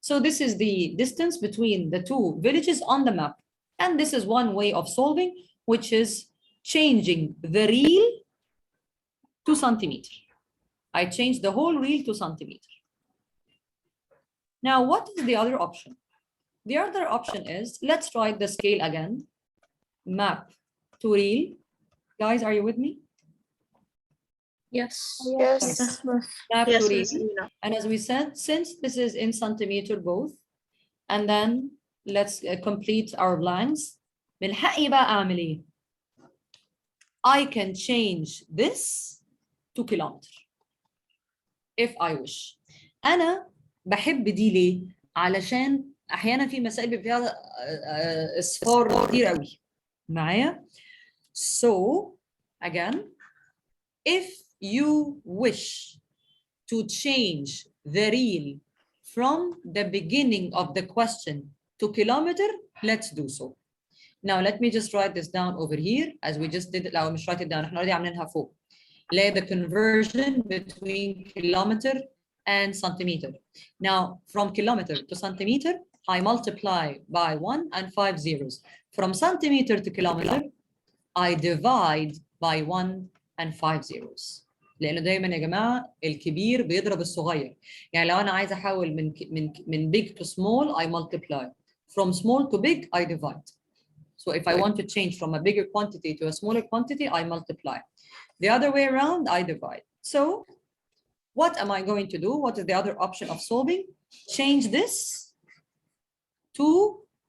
So this is the distance between the two villages on the map. And this is one way of solving, which is changing the real to centimeter. I changed the whole real to centimeter. Now, what is the other option? The other option is, let's write the scale again. Map to real. Guys, are you with me? Yes. Yes. Map Yes, to real. Miss Nina. And as we said, since this is in centimeter both, and then let's complete our blanks. من حقي بقى أعمل إيه؟ I can change this to kilometer if I wish. أنا بحب دي ليه؟ علشان أحيانا في مسائل بيبقى فيها أصفار كتير قوي معايا. So again, if you wish to change the real from the beginning of the question to kilometer, let's do so. Now let me just write this down over here as we just did it. لو مش write it down احنا already عاملينها فوق. Lay the conversion between kilometer and centimeter. Now from kilometer to centimeter, I multiply by 1 and 5 zeros. From centimeter to kilometer, I divide by 1 and 5 zeros. لأنه دايما يا جماعة الكبير بيضرب الصغير. يعني لو أنا عايزة أحول من big to small, I multiply. From small to big, I divide. So if I want to change from a bigger quantity to a smaller quantity, I multiply. The other way around, I divide. So what am I going to do? What is the other option of solving? Change this to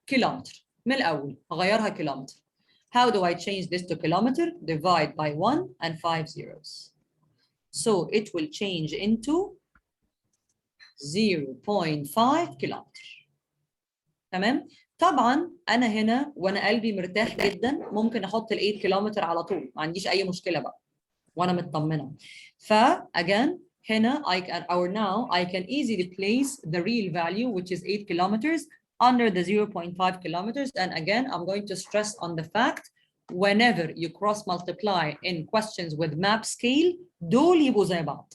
kilometer. من الأول أغيرها kilometer. How do I change this to kilometer? Divide by 1 and 5 zeros. So it will change into 0.5 kilometer. تمام؟ طبعا أنا هنا وأنا قلبي مرتاح جدا ممكن أحط ال 8 كيلومتر على طول، ما عنديش أي مشكلة بقى وأنا مطمنة. again هنا I can easily place the real value, which is 8 kilometers, under the 0.5 kilometers. And again, I'm going to stress on the fact, whenever you cross multiply in questions with map scale, دول يبقوا زي بعض.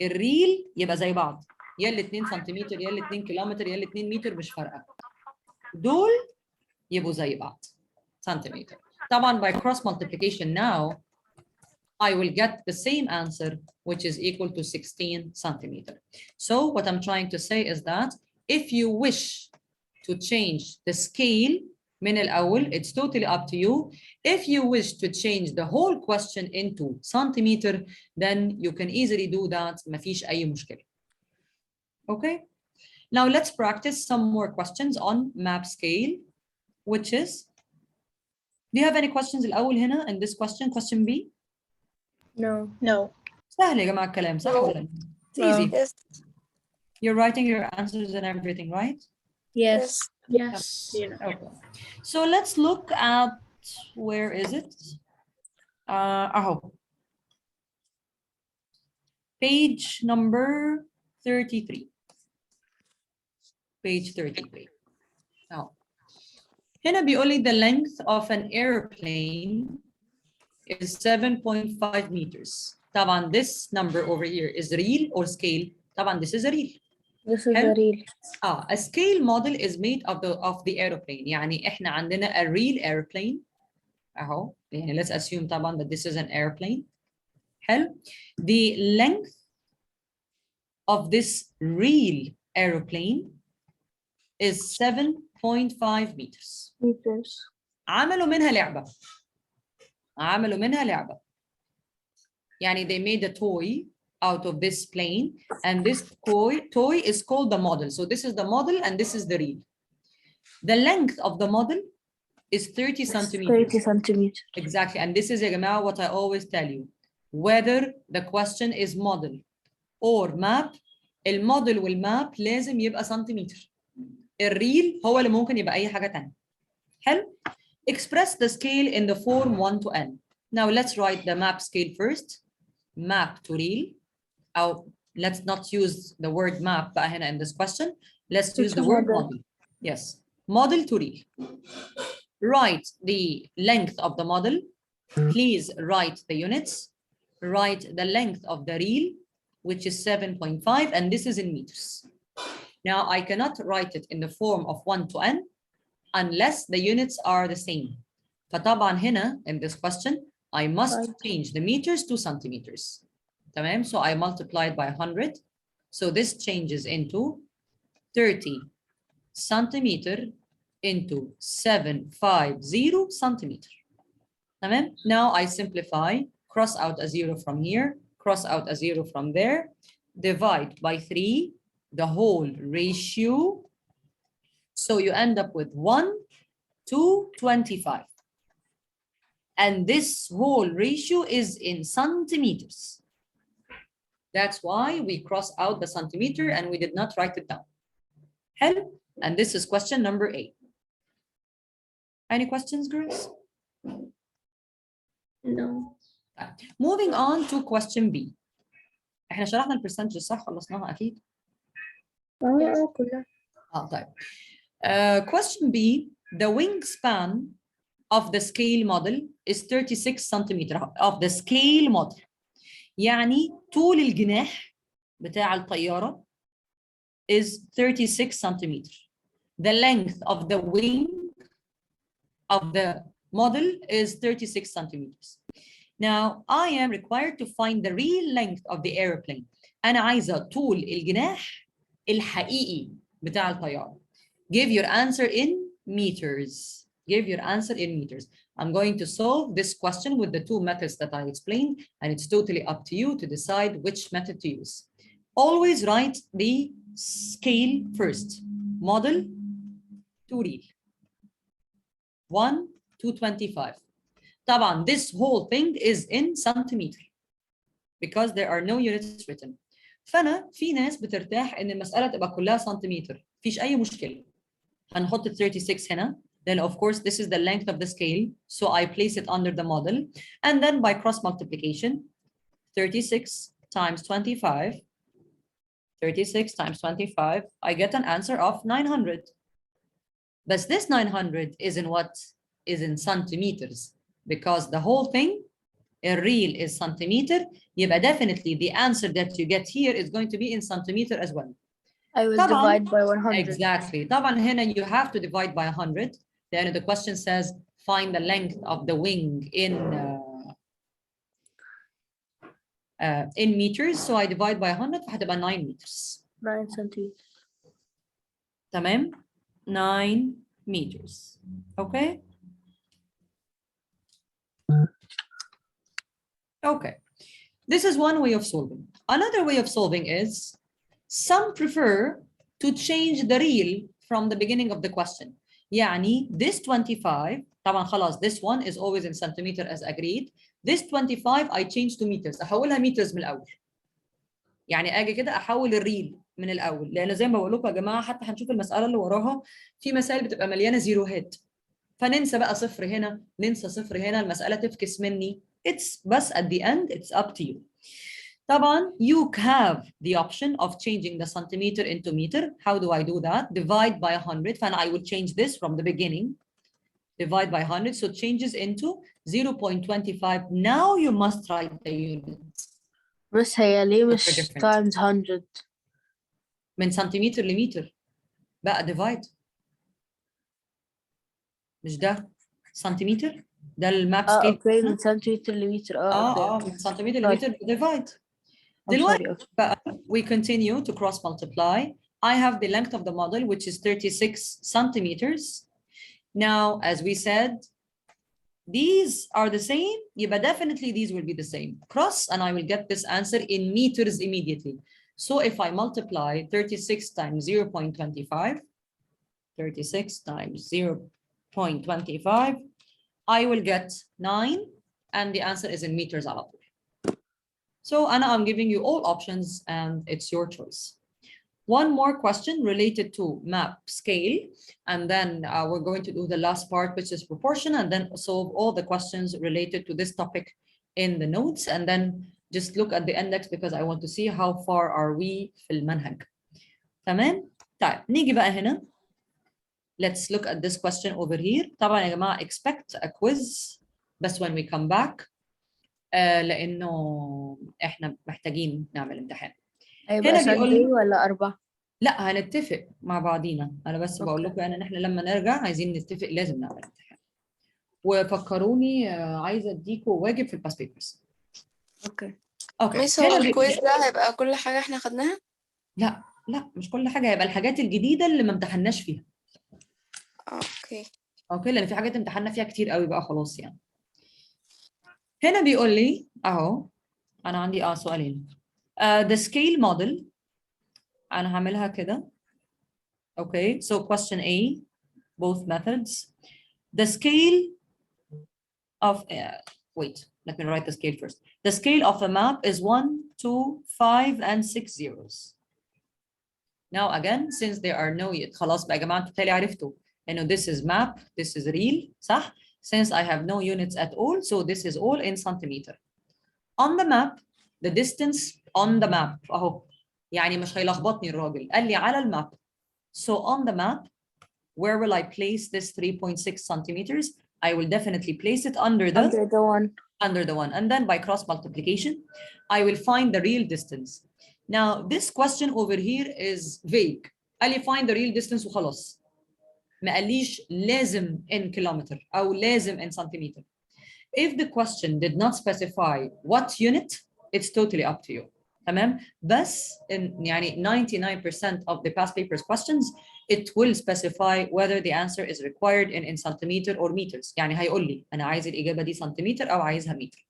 الريل يبقى زي بعض، يا ال 2 سنتيمتر يا ال 2 كيلومتر يا ال 2 متر، مش فارقه. دول يبقوا زي بعض سنتيمتر. طبعا by cross multiplication now I will get the same answer, which is equal to 16 centimeter. So what I'm trying to say is that if you wish to change the scale من الأول, it's totally up to you. If you wish to change the whole question into centimeter, then you can easily do that. مفيش أي مشكلة. Okay. Now let's practice some more questions on map scale, which is, do you have any questions الأول هنا in this question, question B? No. No. سهل يا جماعة الكلام، صح ولا؟ It's easy. Yes. You're writing your answers and everything, right? Yes. Yes. Okay. So let's look at, where is it? Page number 33. Page 33. Now, هنا بيقول لي the length of an airplane is 7.5 meters. طبعا this number over here is real or scale. طبعا this is a real. This is حلو؟ the real. A scale model is made of the airplane. يعني احنا عندنا a real airplane اهو، يعني let's assume طبعا that this is an airplane. حلو. The length of this real airplane is 7.5 meters. عملوا منها لعبة. عملوا منها لعبة. يعني they made a toy out of this plane, and this toy is called the model. So this is the model and this is the real. The length of the model is 30 centimeters. 30 centimeters. Exactly. And this is يا جماعة what I always tell you. Whether the question is model or map, الموديل والماب لازم يبقى سنتيمتر. الريل هو اللي ممكن يبقى أي حاجة تانية. حلو؟ Express the scale in the form 1 to n. Now let's write the map scale first. Map to real. Or let's not use the word map بقى هنا in this question. Let's use the word model. Yes. Model to real. Write the length of the model. Please write the units. Write the length of the real, which is 7.5, and this is in meters. Now I cannot write it in the form of 1 to n unless the units are the same. فطبعا هنا in this question I must change the meters to centimeters. تمام? So I multiplied by 100. So this changes into 30 centimeter into 750 centimeter. تمام? Now I simplify, cross out a 0 from here, cross out a 0 from there, divide by 3 the whole ratio. So you end up with 1 to 25. And this whole ratio is in centimeters. That's why we cross out the centimeter and we did not write it down. Hello? And this is question number 8. Any questions, girls? No. Moving on to question B. احنا شرحنا البرسنتج صح؟ خلصناها أكيد؟ كلها. طيب. Question B, the wingspan of the scale model is 36 centimeter of the scale model. يعني طول الجناح بتاع الطيارة is 36 centimeter. The length of the wing of the model is 36 centimeters. Now I am required to find the real length of the airplane. أنا عايزة طول الجناح الحقيقي بتاع الطيارة. Give your answer in meters. Give your answer in meters. I'm going to solve this question with the 2 methods that I explained, and it's totally up to you to decide which method to use. Always write the scale first. Model to real. 1 to 25. طبعا this whole thing is in centimeter because there are no units written. فأنا في ناس بترتاح إن المسألة تبقى كلها سنتيمتر. مفيش أي مشكلة. هنحط 36 هنا. Then of course this is the length of the scale, so I place it under the model, and then by cross multiplication, 36 times 25, 36 times 25, I get an answer of 900. But this 900 is in what? Is in centimeters, because the whole thing الريل is centimeter يبقى definitely the answer that you get here is going to be in centimeter as well. I will طبعاً. divide by 100. Exactly. طبعا هنا you have to divide by 100 لأن the question says find the length of the wing in meters, so I divide by 100 فهتبقى 9 meters. 9 centimeters. تمام؟ 9 meters. Okay? Okay. This is one way of solving. Another way of solving is some prefer to change the real from the beginning of the question. يعني this 25 طبعا خلاص this one is always in centimeter as agreed. This 25 I change to meters. أحولها meters من الأول. يعني أجي كده أحول الريل من الأول لأن زي ما بقول لكم يا جماعة حتى هنشوف المسألة اللي وراها في مسائل بتبقى مليانة زيروهات. فننسى بقى صفر هنا ننسى صفر هنا المسألة تفكس مني. It's بس at the end it's up to you. طبعا you have the option of changing the centimeter into meter. How do I do that? Divide by 100 and I will change this from the beginning. Divide by 100 so it changes into 0.25. Now you must write the units. بس هي ليه مش different. times 100 من سنتيمتر لمتر بقى divide. مش ده سنتيمتر ده الماب سكيل. اوكي من سنتيمتر لمتر اوكي من سنتيمتر لمتر divide. دلوقتي بقى we continue to cross multiply. I have the length of the model which is 36 centimeters. Now as we said these are the same يبقى definitely these will be the same. Cross and I will get this answer in meters immediately. So if I multiply 36 times 0.25 36 times 0.25 I will get 9 and the answer is in meters على طول. So Anna, I'm giving you all options and it's your choice. One more question related to map scale, and then we're going to do the last part, which is proportion, and then solve all the questions related to this topic in the notes, and then just look at the index because I want to see how far are we في المنهج. تمام؟ طيب نيجي بقى هنا. Let's look at this question over here. طبعا يا جماعة expect a quiz بس when we come back لأنه إحنا محتاجين نعمل امتحان. هيبقى سنتين ولا 4؟ لا هنتفق مع بعضينا. أنا بس بقول لكم يعني إن إحنا لما نرجع عايزين نتفق لازم نعمل امتحان. وفكروني عايزة أديكم واجب في الباست بيبرز. اوكي. ميس هو الكويز ده هيبقى كل حاجة احنا خدناها؟ لا مش كل حاجة، هيبقى الحاجات الجديدة اللي ما امتحناش فيها. اوكي لأن في حاجات امتحنا فيها كتير قوي بقى خلاص يعني. هنا بيقول لي اهو انا عندي سؤالين. The scale model انا هعملها كده. Okay, so question A, both methods. The scale of wait, let me write the scale first. The scale of a map is 1, 2, 5 and 6 zeros. Now again, since there are no خلاص بقى يا جماعة انتوا بالتالي عرفتوا انه this is map, this is real صح؟ Since I have no units at all, so this is all in centimeter. On the map, the distance on the map اهو يعني مش هيلخبطني الراجل قال لي على الماب. So on the map, where will I place this 3.6 centimeters? I will definitely place it under the one. And then by cross multiplication, I will find the real distance. Now, this question over here is vague. قال لي find the real distance وخلاص. ما قاليش لازم in kilometer أو لازم in centimeter. If the question did not specify what unit, it's totally up to you. تمام؟ بس يعني 99% of the past papers questions, it will specify whether the answer is required in centimeter or meters. يعني هيقول لي أنا عايز الإجابة دي سنتيمتر أو عايزها متر.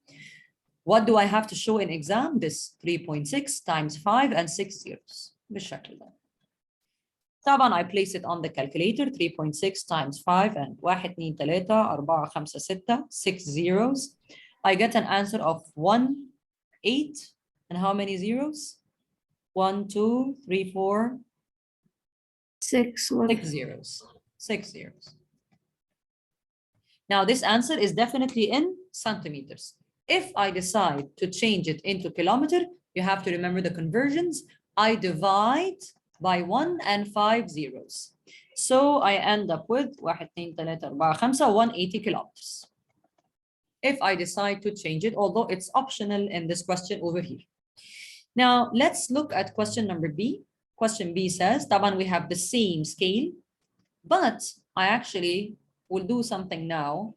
What do I have to show in exam? This 3.6 times 5 and 6 zeros. بالشكل ده. طبعا I place it on the calculator. 3.6 times 5 and 1 2 3 4 5 6 6 zeros. I get an answer of 1 8 and how many zeros? 1 2 3 4 6 zeros. 6 zeros. Now this answer is definitely in centimeters. If I decide to change it into kilometer, you have to remember the conversions. I divide by 1 and 5 zeros. So I end up with 1 2 3 4 5 180 kilometers. if I decide to change it, although it's optional in this question over here. Now, let's look at question number B. Question B says, طبعا we have the same scale, but I actually will do something now.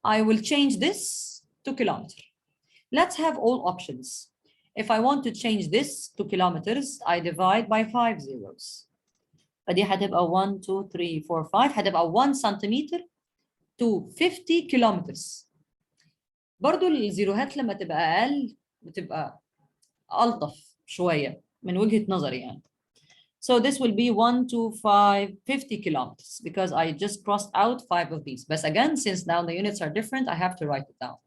I will change this to kilometer. Let's have all options. If I want to change this to kilometers, I divide by 5 zeros. فدي هتبقى 1 2 3 4 5 هتبقى 1 سنتيمتر to 50 kilometers. برضو الزيروهات لما تبقى أقل بتبقى ألطف شوية من وجهة نظري يعني. So this will be 1 2 5 50 kilometers because I just crossed out 5 of these. But again, since now the units are different, I have to write it down.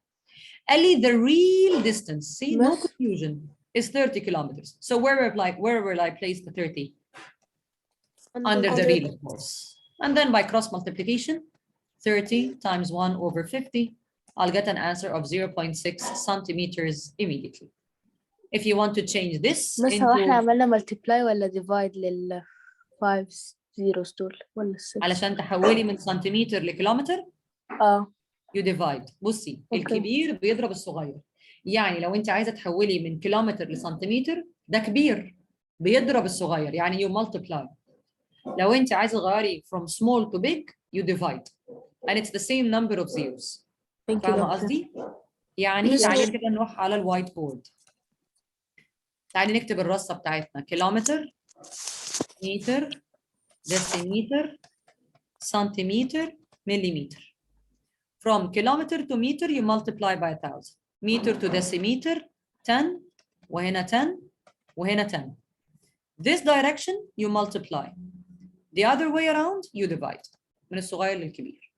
Ali, the real distance, see, no confusion, is 30 kilometers. So where will I place the 30? Under the real, of course. And then by cross multiplication, 30 times 1 over 50, I'll get an answer of 0.6 centimeters immediately. If you want to change this بس هو احنا into عملنا multiply ولا divide لل 5 zeros دول ولا 6؟ علشان تحولي من سنتيمتر لكيلومتر you divide. بصي الكبير بيضرب الصغير. يعني لو انت عايزه تحولي من كيلومتر لسنتيمتر ده كبير بيضرب الصغير يعني you multiply. لو انت عايزه تغيري from small to big you divide and it's the same number of zeros. فاهمه قصدي؟ يعني تعالي كده نروح على الوايت بورد. تعالي نكتب الرصه بتاعتنا كيلومتر متر ديسيمتر سنتيمتر مليمتر. From kilometer to meter you multiply by 1000. Meter to decimeter 10 وهنا 10 وهنا 10. This direction you multiply. The other way around you divide. من الصغير للكبير.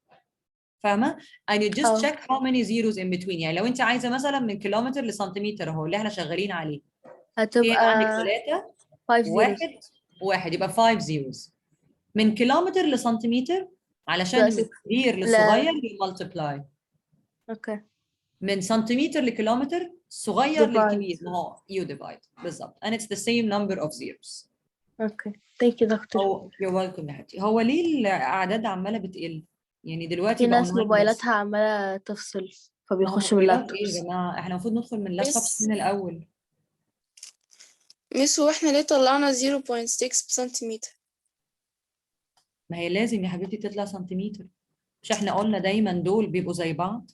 فاهمة؟ And you just check how many zeros in between. يعني لو أنت عايزة مثلا من كيلومتر لسنتيمتر أهو اللي احنا شغالين عليه. هتبقى عندك 3 1 1 يبقى 5 zeros. من كيلومتر لسنتيمتر علشان من الكبير للصغير you multiply. اوكي. من سنتيمتر لكيلومتر صغير للكبير ما هو you divide بالظبط and it's the same number of zeros. اوكي ثانك يو دكتور. you're welcome يا حبيبتي. هو ليه الاعداد عماله بتقل؟ يعني دلوقتي في بقوا ناس 9 موبايلاتها عمالة تفصل فبيخشوا من موبايلات ايه يا اللابتوبس. جماعه؟ احنا المفروض ندخل من اللابتوبس من الاول. ميس هو احنا ليه طلعنا 0.6 بسنتيمتر؟ ما هي لازم يا حبيبتي تطلع سنتيمتر. مش احنا قلنا دايما دول بيبقوا زي بعض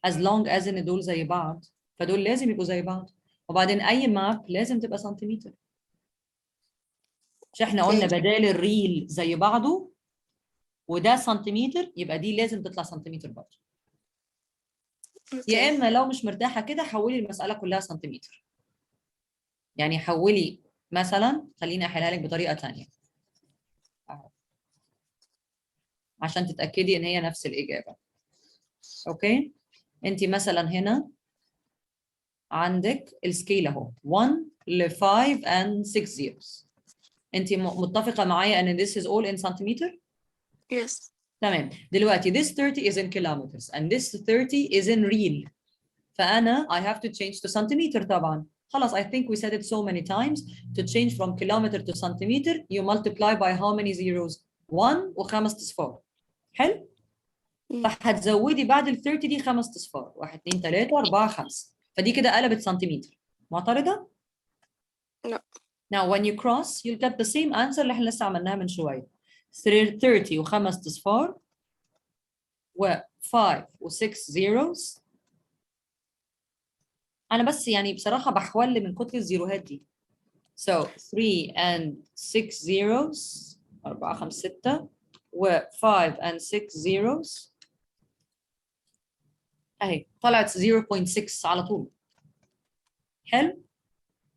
as long as ان دول زي بعض فدول لازم يبقوا زي بعض. وبعدين اي ماب لازم تبقى سنتيمتر. مش احنا قلنا بدال الريل زي بعضه وده سنتيمتر يبقى دي لازم تطلع سنتيمتر برضه. يا اما لو مش مرتاحه كده حولي المساله كلها سنتيمتر. يعني حولي مثلا خليني احلها لك بطريقه ثانيه عشان تتاكدي ان هي نفس الاجابه. اوكي انت مثلا هنا عندك السكيل اهو 1 ل 5 and 6 zeros. انت متفقه معايا ان this is all in centimeter؟ Yes. تمام. دلوقتي this 30 is in kilometers and this 30 is in real. فأنا I have to change to centimeter طبعا. خلاص I think we said it so many times to change from kilometer to centimeter you multiply by how many zeros؟ 1 وخمس اصفار. حلو؟ فهتزودي بعد ال 30 دي خمس اصفار 1 2 3 4 5 فدي كده قلبت سنتيمتر. معترضة؟ لا. Now when you cross you'll get the same answer اللي احنا لسه عملناها من شوية. 30 وخمس اصفار و 5 و 6 zeros. أنا بس يعني بصراحة بحول من كتر الزيروهات دي. So 3 and 6 zeros 4 5 6 و 5 and 6 zeros أهي طلعت 0.6 على طول. حلو؟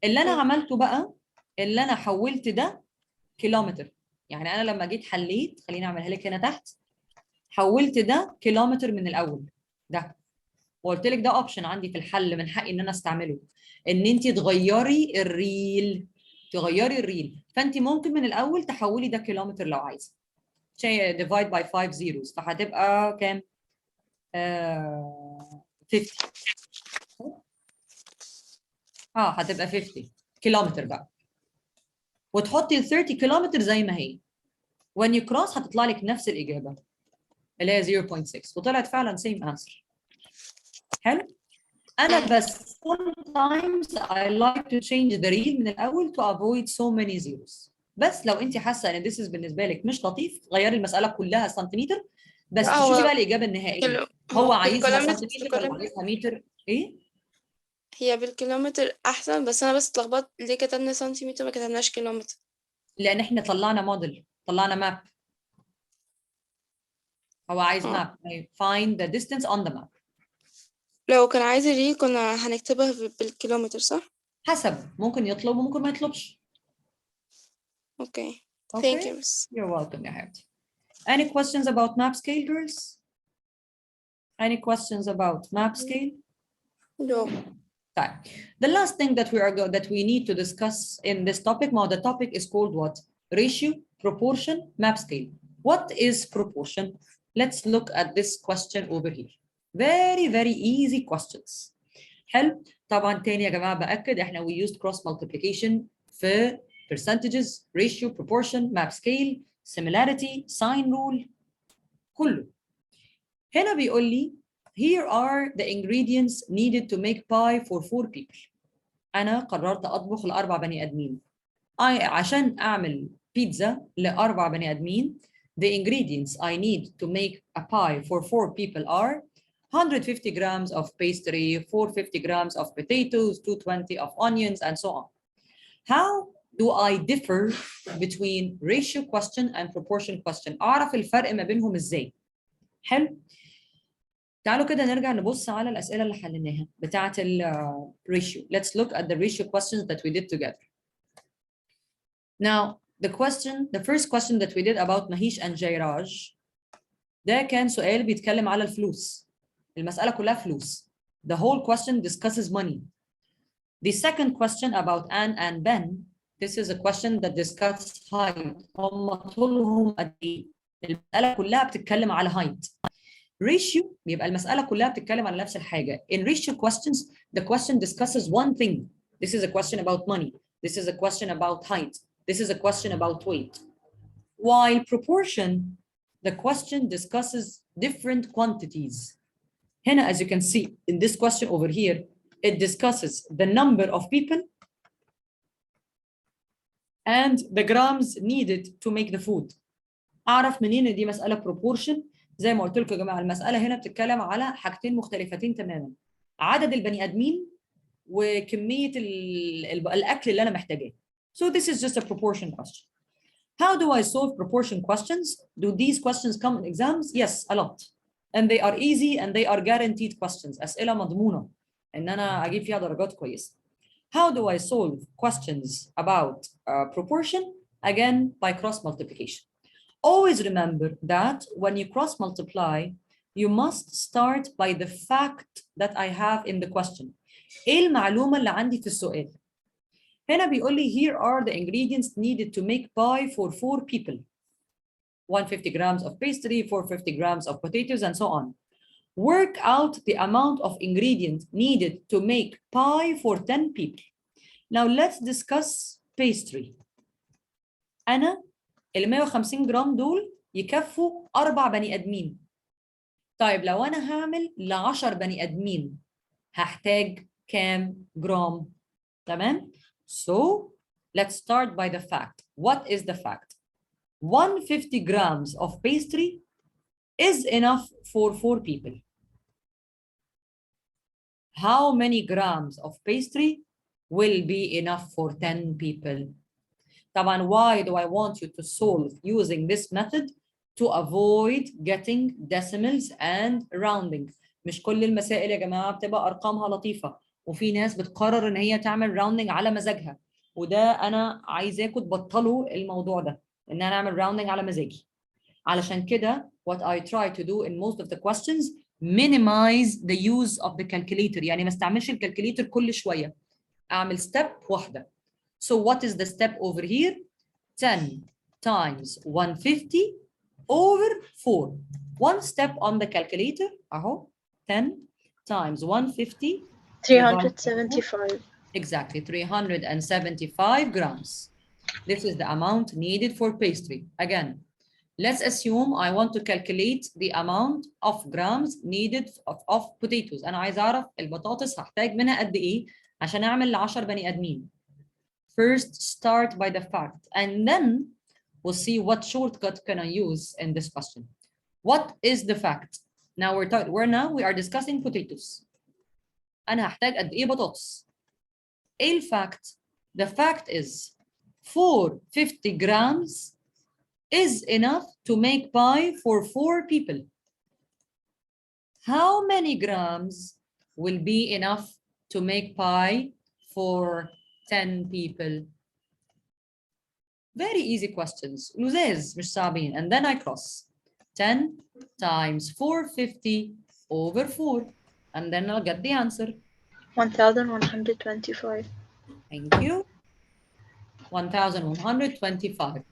اللي أنا عملته بقى اللي أنا حولت ده كيلومتر. يعني أنا لما جيت حليت خليني أعملها لك هنا تحت حولت ده كيلومتر من الأول ده. وقلت لك ده اوبشن عندي في الحل من حقي ان انا استعمله ان انت تغيري الريل فانت ممكن من الاول تحولي ده كيلومتر لو عايزه. divide by 5 zeros فهتبقى كام؟ 50 هتبقى 50 كيلومتر بقى وتحطي ال 30 كيلومتر زي ما هي. when you cross هتطلع لك نفس الاجابه اللي هي 0.6 وطلعت فعلا same answer. حلو؟ أنا بس sometimes I like to change the real من الأول to avoid so many zeros. بس لو أنت حاسة إن this is بالنسبة لك مش لطيف غيري المسألة كلها سنتيمتر بس لا، تشوفي هو بقى الإجابة النهائية. هو هو عايزها بالكيلومتر سنتيمتر ولا عايزها متر؟ إيه؟ هي بالكيلومتر احسن، بس انا بس اتلخبطت ليه كتبنا سنتيمتر ما كتبناش كيلومتر. لأن إحنا طلعنا موديل، طلعنا ماب. هو عايز ماب. Find the distance on the map. لو كان عايز الريل كنا هنكتبها بالكيلومتر صح؟ حسب، ممكن يطلب وممكن ما يطلبش. اوكي. Okay. Thank you miss. You're welcome يا حبيبتي. Any questions about map scale, girls? Any questions about map scale? No. طيب. The last thing that we need to discuss in this topic, now the topic is called what? Ratio, proportion, map scale. What is proportion? Let's look at this question over here. Very, very easy questions. حلو؟ طبعا تاني يا جماعة بأكد احنا we used cross multiplication في percentages, ratio, proportion, map scale, similarity, sign rule, كله. هنا بيقول لي here are the ingredients needed to make pie for 4 people. أنا قررت أطبخ ل4 بني آدمين. عشان أعمل بيتزا ل4 بني آدمين the ingredients I need to make a pie for 4 people are 150 grams of pastry, 450 grams of potatoes, 220 of onions, and so on. How do I differ between ratio question and proportion question? أعرف الفرق ما بينهم إزاي؟ حلو؟ تعالوا كده نرجع نبص على الأسئلة اللي حليناها بتاعة ratio. Let's look at the ratio questions that we did together. Now, the first question that we did about Mahish and Jairaj, ده كان سؤال بيتكلم على الفلوس. المسألة كلها فلوس. The whole question discusses money. The second question about Anne and Ben, this is a question that discusses height. هم طولهم قد إيه؟ المسألة كلها بتتكلم على height. Ratio بيبقى المسألة كلها بتتكلم على نفس الحاجة. In ratio questions, the question discusses one thing. This is a question about money. This is a question about height. This is a question about weight. While proportion, the question discusses different quantities. هنا, as you can see in this question over here, it discusses the number of people and the grams needed to make the food. أعرف منين إن دي مسألة proportion؟ زي ما قلت لكم يا جماعة المسألة هنا بتتكلم على حاجتين مختلفتين تماما. عدد البني آدمين وكمية الأكل اللي أنا محتاجاه. So this is just a proportion question. How do I solve proportion questions? Do these questions come in exams? Yes, a lot. And they are easy and they are guaranteed questions. أسئلة مضمونة إن أنا أجيب فيها درجات كويسة. How do I solve questions about proportion? Again, by cross multiplication. Always remember that when you cross multiply, you must start by the fact that I have in the question. إيه المعلومة اللي عندي في السؤال؟ هنا بيقول لي here are the ingredients needed to make pie for 4 people. 150 grams of pastry, 450 grams of potatoes, and so on. Work out the amount of ingredient needed to make pie for 10 people. Now let's discuss pastry. أنا ال 150 جرام دول يكفوا 4 بني آدمين. طيب لو أنا هعمل ل 10 بني آدمين هحتاج كام جرام؟ تمام؟ So let's start by the fact. What is the fact? 150 grams of pastry is enough for 4 people. How many grams of pastry will be enough for 10 people? طبعا, why do I want you to solve using this method? To avoid getting decimals and rounding. مش كل المسائل يا جماعة بتبقى أرقامها لطيفة. وفي ناس بتقرر إن هي تعمل rounding على مزاجها. وده أنا عايزاكم تبطلوا الموضوع ده. إن أنا أعمل rounding على مزاجي. علشان كده what I try to do in most of the questions minimize the use of the calculator. يعني ما استعملش الكالكوليتر كل شوية. أعمل step واحدة. So what is the step over here? 10 times 150 over 4. One step on the calculator. أهو 10 times 150. 375. Exactly, 375 grams. This is the amount needed for pastry. Again, Let's assume I want to calculate the amount of grams needed of potatoes. أنا عايز أعرف البطاطس هحتاج منها قد إيه عشان أعمل ل10 بني آدمين. First, start by the fact, and then we'll see what shortcut can I use in this question. What is the fact? Now we are discussing potatoes. أنا هحتاج قد إيه بطاطس؟ إيه الفاكت؟ The fact is 450 grams is enough to make pie for 4 people. How many grams will be enough to make pie for 10 people? Very easy questions. لذاذ مش صعبين. And then I cross 10 times 450 over 4. And then I'll get the answer. 1125. Thank you. 1125.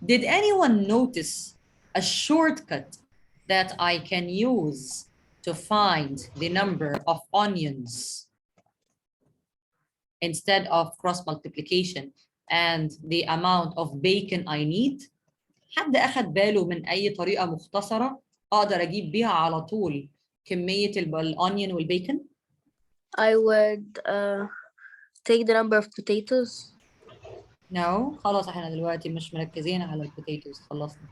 Did anyone notice a shortcut that I can use to find the number of onions instead of cross multiplication and the amount of bacon I need? حد أخد باله من أي طريقة مختصرة أقدر أجيب بيها على طول كمية الأونيون والبيكن؟ I would take the number of potatoes. No. خلاص احنا دلوقتي مش مركزين على البوتيتوز خلصنا.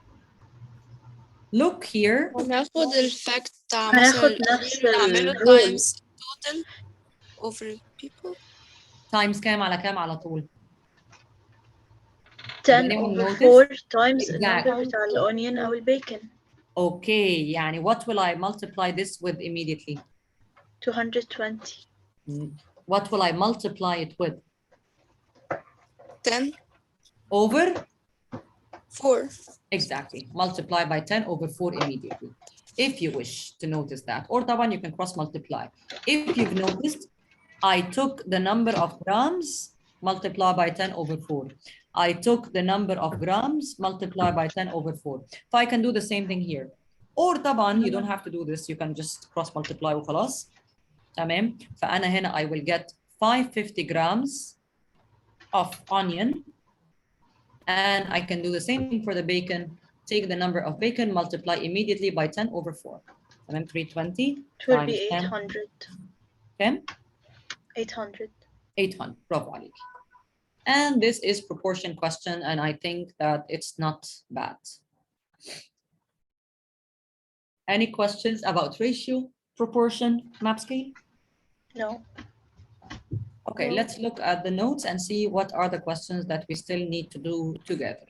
Look here. هناخد الفاكت بتاع مثلا هناخد الأونيون نفس نعمله الرول. times total over people. Times كام على كام على طول؟ 10 anyone over notice? 4 times النمبر Exactly. بتاع الأونيون أو البيكن. Okay, يعني what will I multiply this with immediately? 220. What will I multiply it with? 10 Over? 4. Exactly. Multiply by 10 over 4 immediately. If you wish to notice that. Or طبعا you can cross multiply. If you've noticed, I took the number of grams, multiply by 10 over 4. I took the number of grams, multiply by 10 over 4. So I can do the same thing here. Or طبعا you don't have to do this. You can just cross multiply وخلاص. تمام. فأنا هنا I will get 550 grams of onion. And I can do the same thing for the bacon. Take the number of bacon, multiply immediately by 10 over 4. And then 320 It will times be 10. 800. 10? 800. 800. Bravo, Ali. And this is proportion question, and I think that it's not bad. Any questions about ratio, proportion, map scale? No. Okay, let's look at the notes and see what are the questions that we still need to do together.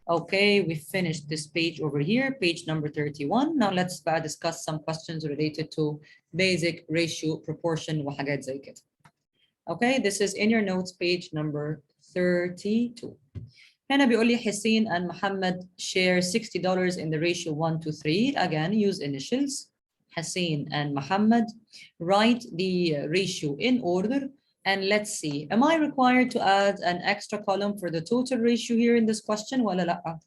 Okay, we finished this page over here, page number 31. Now let's discuss some questions related to basic ratio, proportion, وحاجات زي كده. Okay, this is in your notes, page number 32. هنا بيقول لي حسين and Muhammad share $60 in the ratio 1:3. Again, use initials. Hassin and Muhammad. Write the ratio in order. And let's see, am I required to add an extra column for the total ratio here in this question? ولا لأ?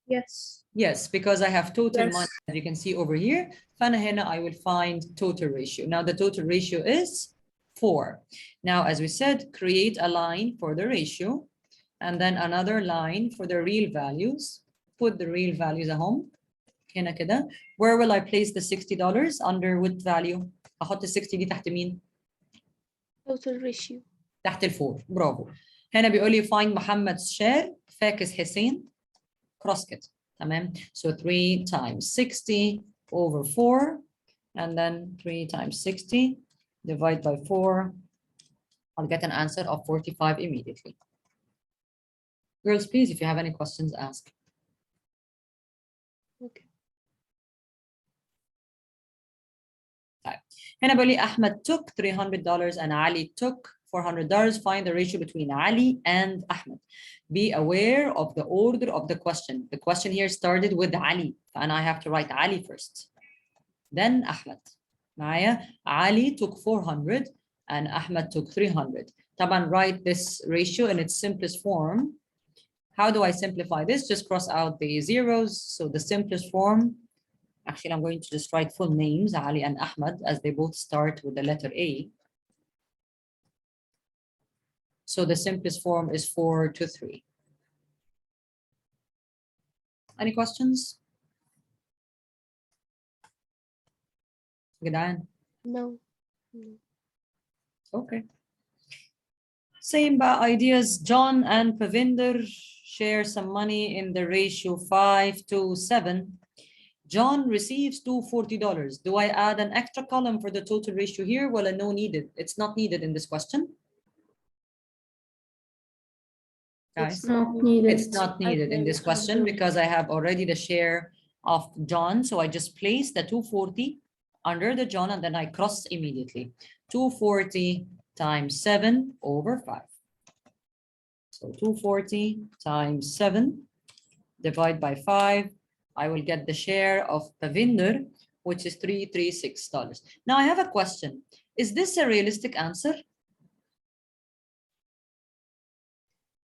Yes. Yes, because I have total Yes. money, as you can see over here. فأنا هنا I will find total ratio. Now the total ratio is 4. Now, as we said, create a line for the ratio and then another line for the real values. Put the real values at home. هنا كده. Where will I place the $60? Under what value? أحط ال 60 دي تحت مين؟ total ratio. تحت ال4. برافو. هنا بيقول لي find محمد's share فاكس حسين cross كده. تمام. So 3 times 60 over 4 and then 3 times 60 divide by 4. I'll get an answer of 45 immediately. Girls, please, if you have any questions, ask. Okay. هنا بيقول لي أحمد took $300 and Ali took $400. Find the ratio between Ali and Ahmed. Be aware of the order of the question. The question here started with Ali, and I have to write Ali first. Then Ahmed. معايا Ali took 400 and Ahmed took 300. طبعا write this ratio in its simplest form. How do I simplify this? Just cross out the zeros. So the simplest form, actually I'm going to just write full names, Ali and Ahmed, as they both start with the letter A. So the simplest form is 4 to 3. Any questions? جدعان. No. Okay. Same ideas. John and Pavinder share some money in the ratio 5-7. John receives $240. Do I add an extra column for the total ratio here? Well, no needed. It's not needed in this question. Guys, Not needed. it's not needed in this question because I have already the share of John. So I just place the 240 under the John and then I cross immediately. 240 times 7 over 5. So 240 times 7 divide by 5. I will get the share of Pavinder, which is $336. Now I have a question. Is this a realistic answer?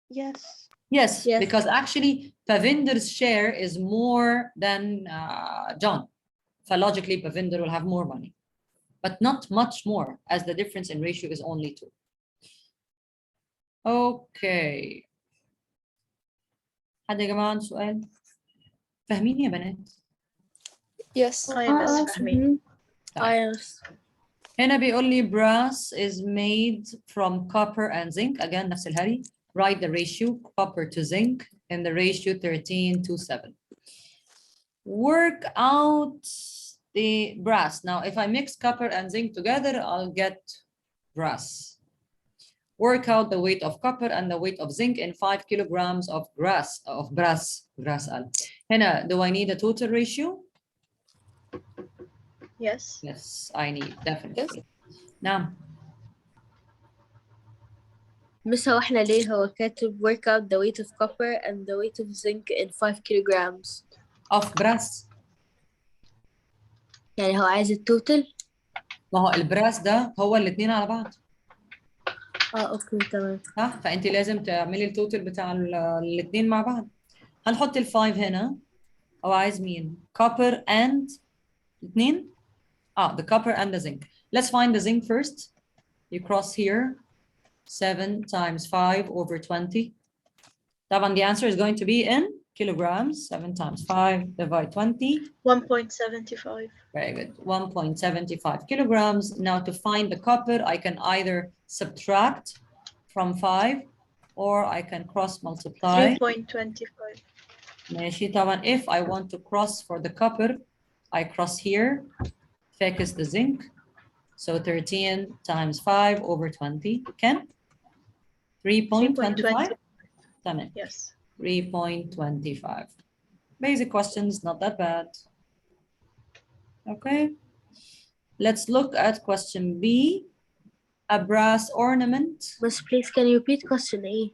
Yes. Yes, Yes. because actually Pavinder's share is more than John. So logically, Pavinder will have more money, but not much more as the difference in ratio is only 2. Okay. حد يا جماعة عنده سؤال؟ فاهمين يا بنات؟ Yes. I am فاهمين. Yes. هنا بيقول لي brass is made from copper and zinc. Again, نفس الهري. Write the ratio copper to zinc in the ratio 13:7. Work out the brass. Now, if I mix copper and zinc together, I'll get brass. Work out the weight of copper and the weight of zinc in 5 kilograms of brass. هنا, do I need a total ratio? Yes. Yes, I need, definitely. نعم. بس هو احنا ليه هو كاتب work out the weight of copper and the weight of zinc in 5 kilograms of brass. يعني هو عايز التوتال. ما هو البراس ده هو الاثنين على بعض. اوكي تمام. صح، فانت لازم تعملي التوتال بتاع الاثنين مع بعض. هنحط ال5 هنا. هو عايز مين؟ copper and الاثنين. the copper and the zinc. Let's find the zinc first. You cross here. 7 times 5 over 20. طبعا the answer is going to be in kilograms. 7 times 5 divide 20. 1.75. Very good. 1.75 kilograms. Now to find the copper, I can either subtract from 5 or I can cross multiply. 3.25. ماشي طبعا. If I want to cross for the copper, I cross here. Fake is the zinc. So 13 times 5 over 20. Can? 3.25? تمام. Yes. 3.25. Basic questions, not that bad. Okay. Let's look at question B. A brass ornament. Miss, please can you repeat question A?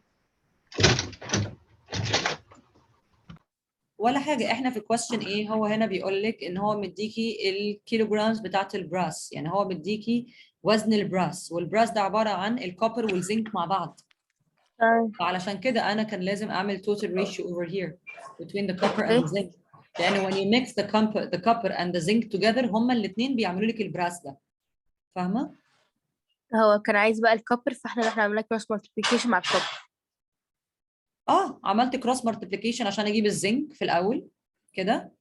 ولا حاجة، احنا في question A هو هنا بيقول لك ان هو مديكي الكيلوغرامز بتاعت البراس، يعني هو مديكي وزن البراس، والبراس ده عبارة عن الكوبر والزنك مع بعض. فعلشان كده انا كان لازم اعمل total ratio over here between the copper and the zinc. لأن when you mix the copper and the zinc together هما الاثنين بيعملوا لك البراس ده. فاهمة؟ هو كان عايز بقى الكوبر فاحنا رحنا عملنا cross multiplication مع الكوبر. عملت cross multiplication عشان اجيب الزنك في الاول كده،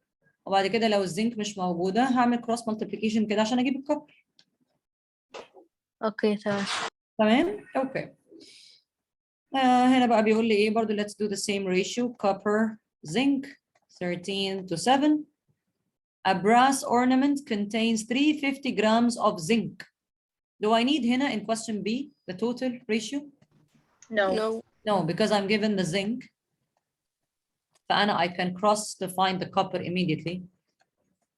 وبعد كده لو الزنك مش موجودة هعمل cross multiplication كده عشان اجيب الكوبر. اوكي تمام. تمام؟ اوكي. هنا بقى بيقول لي ايه برضو let's do the same ratio copper zinc 13:7. A brass ornament contains 350 grams of zinc. Do I need هنا in question B the total ratio? No. No, because I'm given the zinc. فأنا I can cross to find the copper immediately.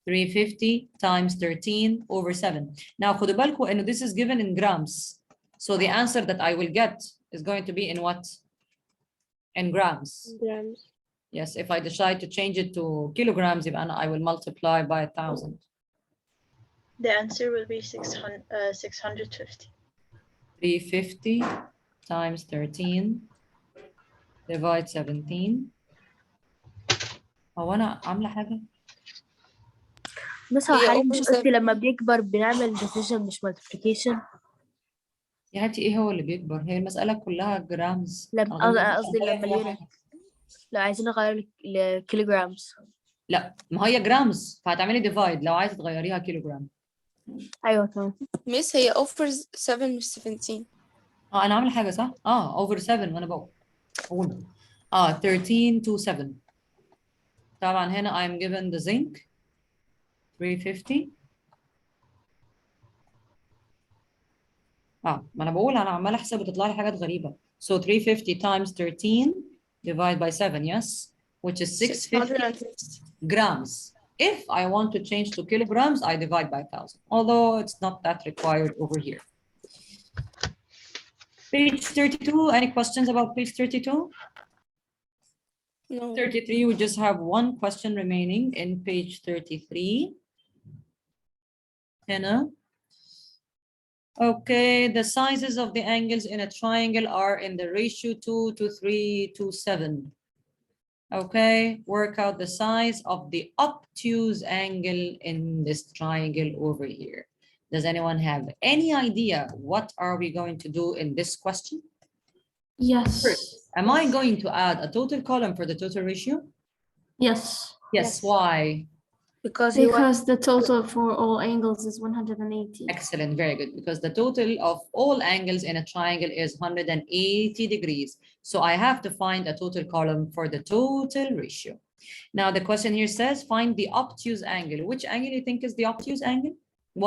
350 times 13 over 7. Now خدوا بالكم إنه this is given in grams. So the answer that I will get is going to be in what? In grams. Grams. Yes, if I decide to change it to kilograms, I will multiply by 1,000. The answer will be 650. 350 times 13 divide 17. هو أنا عاملة حاجة؟ بس هو هي حضرتك مش over قلتي لما بيكبر بنعمل division مش multiplication؟ يا حبيبتي إيه هو اللي بيكبر؟ هي المسألة كلها جرامز. قصدي لما اليونت. لا عايزين نغير لكيلوغرامز. لا ما هي جرامز، فهتعملي ديفايد لو عايزه تغيريها كيلو جرام. ايوه تمام. ميس هي اوفر 7 مش 17. انا عامله حاجه صح؟ اوفر 7 وانا بقول 13 to 7. طبعا هنا I'm given the zinc 350. ما انا بقول انا عماله احسب وتطلع لي حاجات غريبه. So 350 times 13 divide by 7, yes, which is 650 grams. If I want to change to kilograms, I divide by 1,000, although it's not that required over here. Page 32, any questions about page 32? No. 33, we just have one question remaining in page 33. Hannah. Okay, the sizes of the angles in a triangle are in the ratio 2 to 3 to 7. Okay, work out the size of the obtuse angle in this triangle over here. Does anyone have any idea what are we going to do in this question? Yes. First, am I going to add a total column for the total ratio? Yes. Yes, why? Because The total for all angles is 180. Excellent, very good. Because the total of all angles in a triangle is 180 degrees. So I have to find a total column for the total ratio. Now the question here says, find the obtuse angle. Which angle do you think is the obtuse angle?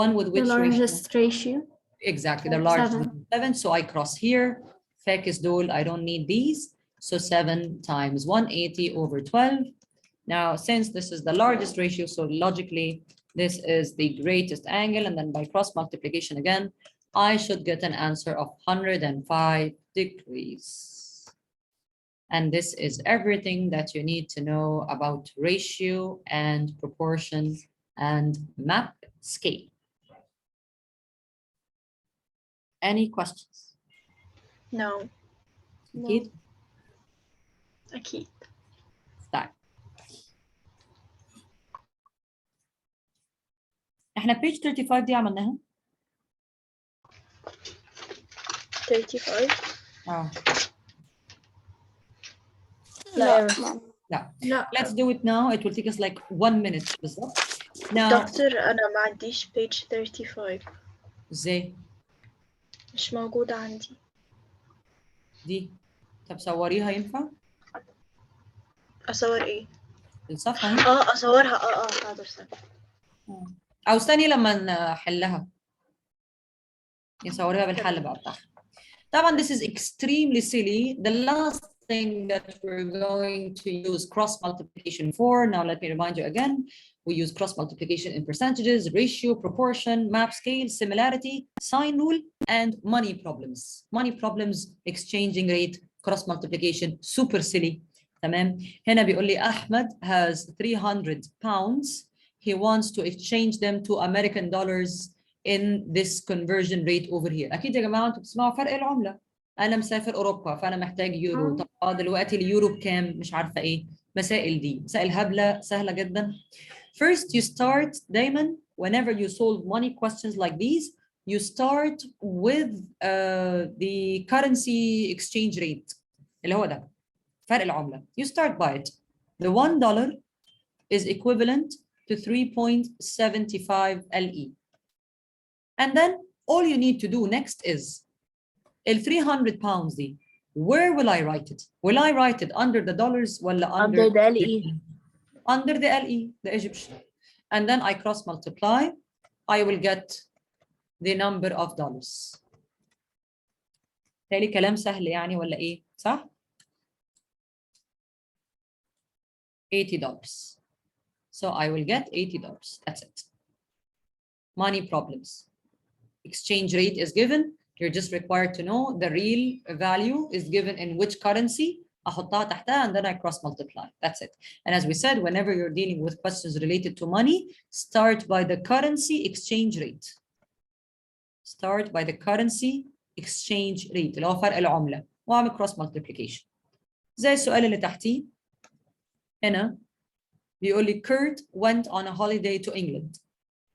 One with which The largest ratio. Exactly, the largest 7. 7. So I cross here. Focus dole, I don't need these. So 7 times 180 over 12. Now, since this is the largest ratio, so logically, this is the greatest angle, and then by cross multiplication again, I should get an answer of 105 degrees. And this is everything that you need to know about ratio and proportion and map scale. Any questions? No. أكيد؟ أكيد. طيب. احنا page 35 دي عملناها؟ 35. لا لا. Let's do it now. It will take us like 1 minute بالظبط. Now. دكتور أنا ما عنديش page 35. ازاي؟ مش موجودة عندي. دي. طب صوريها ينفع؟ أصور إيه؟ الصفحة هنا؟ أصورها حاضر استنى. أو استني لما نحلها. نصوريها بالحل بقى بتاعها. طبعا this is extremely silly. The last thing that we're going to use cross multiplication for. Now let me remind you again. We use cross multiplication in percentages, ratio, proportion, map scale, similarity, sign rule, and money problems. Money problems, exchanging rate, cross multiplication, super silly. تمام. هنا بيقول لي أحمد has 300 pounds. He wants to exchange them to American dollars in this conversion rate over here. أكيد يا جماعة أنتوا بتسمعوا فرق العملة. أنا مسافر أوروبا فأنا محتاج يورو. طب دلوقتي اليورو بكام؟ مش عارفة إيه. مسائل دي، مسائل هبلة سهلة جدا. First, you start دايما whenever you solve money questions like these, you start with the currency exchange rate اللي هو ده فرق العملة. You start by it. The $1 is equivalent to 3.75 LE. And then all you need to do next is ال 300 pounds دي. Where will I write it? Will I write it under the dollars ولا under the LE? Under the LE, the Egyptian. And then I cross multiply. I will get the number of dollars. تالي كلام سهل يعني ولا إيه؟ صح؟ $80. So I will get $80. That's it. Money problems. Exchange rate is given. You're just required to know the real value is given in which currency. أحطها تحتها and then I cross multiply. That's it. And as we said, whenever you're dealing with questions related to money, start by the currency exchange rate. Start by the currency exchange rate اللي هو فرق العملة وأعمل cross multiplication. زي السؤال اللي تحتيه هنا بيقول لي Kurt went on a holiday to England.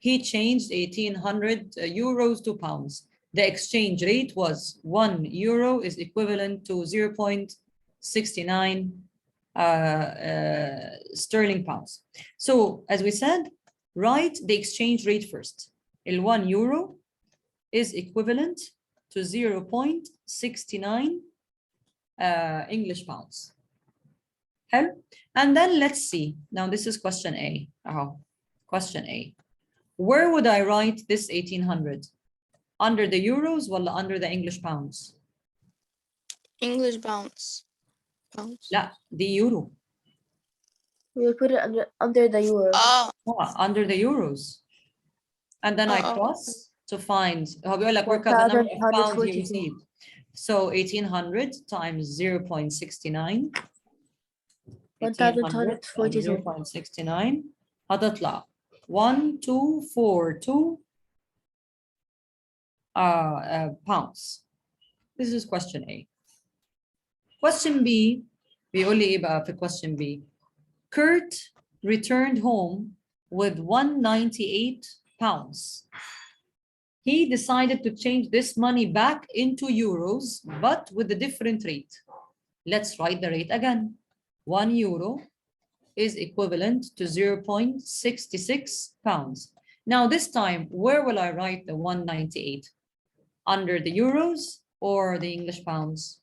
He changed 1,800 euros to pounds. The exchange rate was €1 is equivalent to 0.69 sterling pounds. So as we said, write the exchange rate first. 1 euro is equivalent to 0.69 English pounds. Hello? And then let's see. Now this is question A. Question A. Where would I write this 1800? Under the euros or under the English pounds? English pounds. لا the euro. We will put it under the euro. Under the euros. And then I cross to find, هو بيقول لك work out the number of pounds he 1142. received. So 1800 times 0.69. 1242. 0.69 هتطلع 1242 pounds. This is question A. Question B بيقول لي ايه بقى في question B. Kurt returned home with 198 pounds. He decided to change this money back into euros, but with a different rate. Let's write the rate again. 1 euro is equivalent to 0.66 pounds. Now this time, where will I write the 198? Under the euros or the English pounds?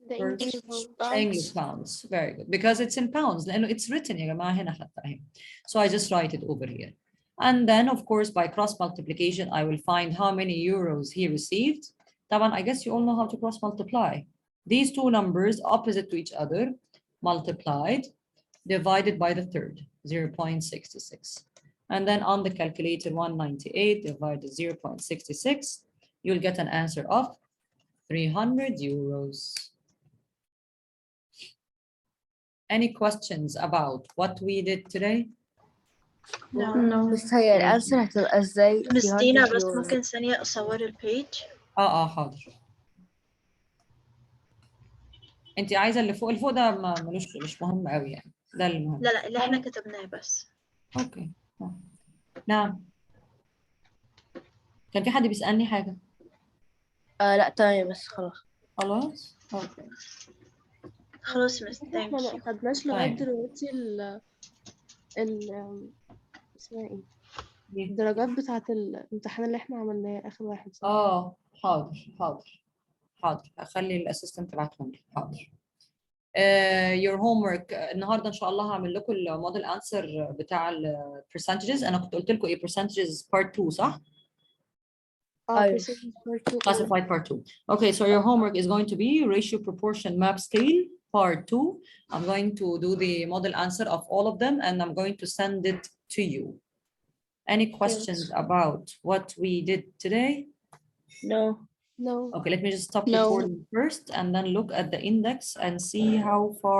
The English pounds. English pounds. Very good. Because it's in pounds. لأنه it's written يا جماعة هنا حتى أهي. So I just write it over here. And then, of course, by cross multiplication, I will find how many euros he received. طبعا, I guess you all know how to cross multiply. These two numbers opposite to each other, multiplied, divided by the third, 0.66. And then on the calculator, 198 divided 0.66, you'll get an answer of 300 euros. Any questions about what we did today? No. بس هي الأنسر هتبقى ازاي؟ مس دينا 300 بس يورو. ممكن ثانية أصور البيج. حاضر. انت عايزه اللي فوق ده مش مهم قوي يعني. ده المهم. لا اللي احنا كتبناه بس. اوكي. نعم. كان في حد بيسألني حاجة؟ لا تمام بس خلاص. خلاص؟ اوكي. خلاص مس احنا ما thank you. اخدناش لغاية طيب. دلوقتي ال اسمها ايه؟ دي. الدرجات بتاعة الامتحان اللي احنا عملناه آخر واحد صح؟ حاضر هخلي الاسيستنت تبعتهم لي. حاضر. your homework النهارده ان شاء الله هعمل لكم الموديل انسر بتاع ال percentages. انا كنت قلت لكم ايه percentages part 2 صح؟ أيوة. Classified part 2. Okay, so your homework is going to be ratio proportion map scale part 2. I'm going to do the model answer of all of them and I'm going to send it to you. Any questions about what we did today? No. No. Okay, let me just stop No. recording first and then look at the index and see how far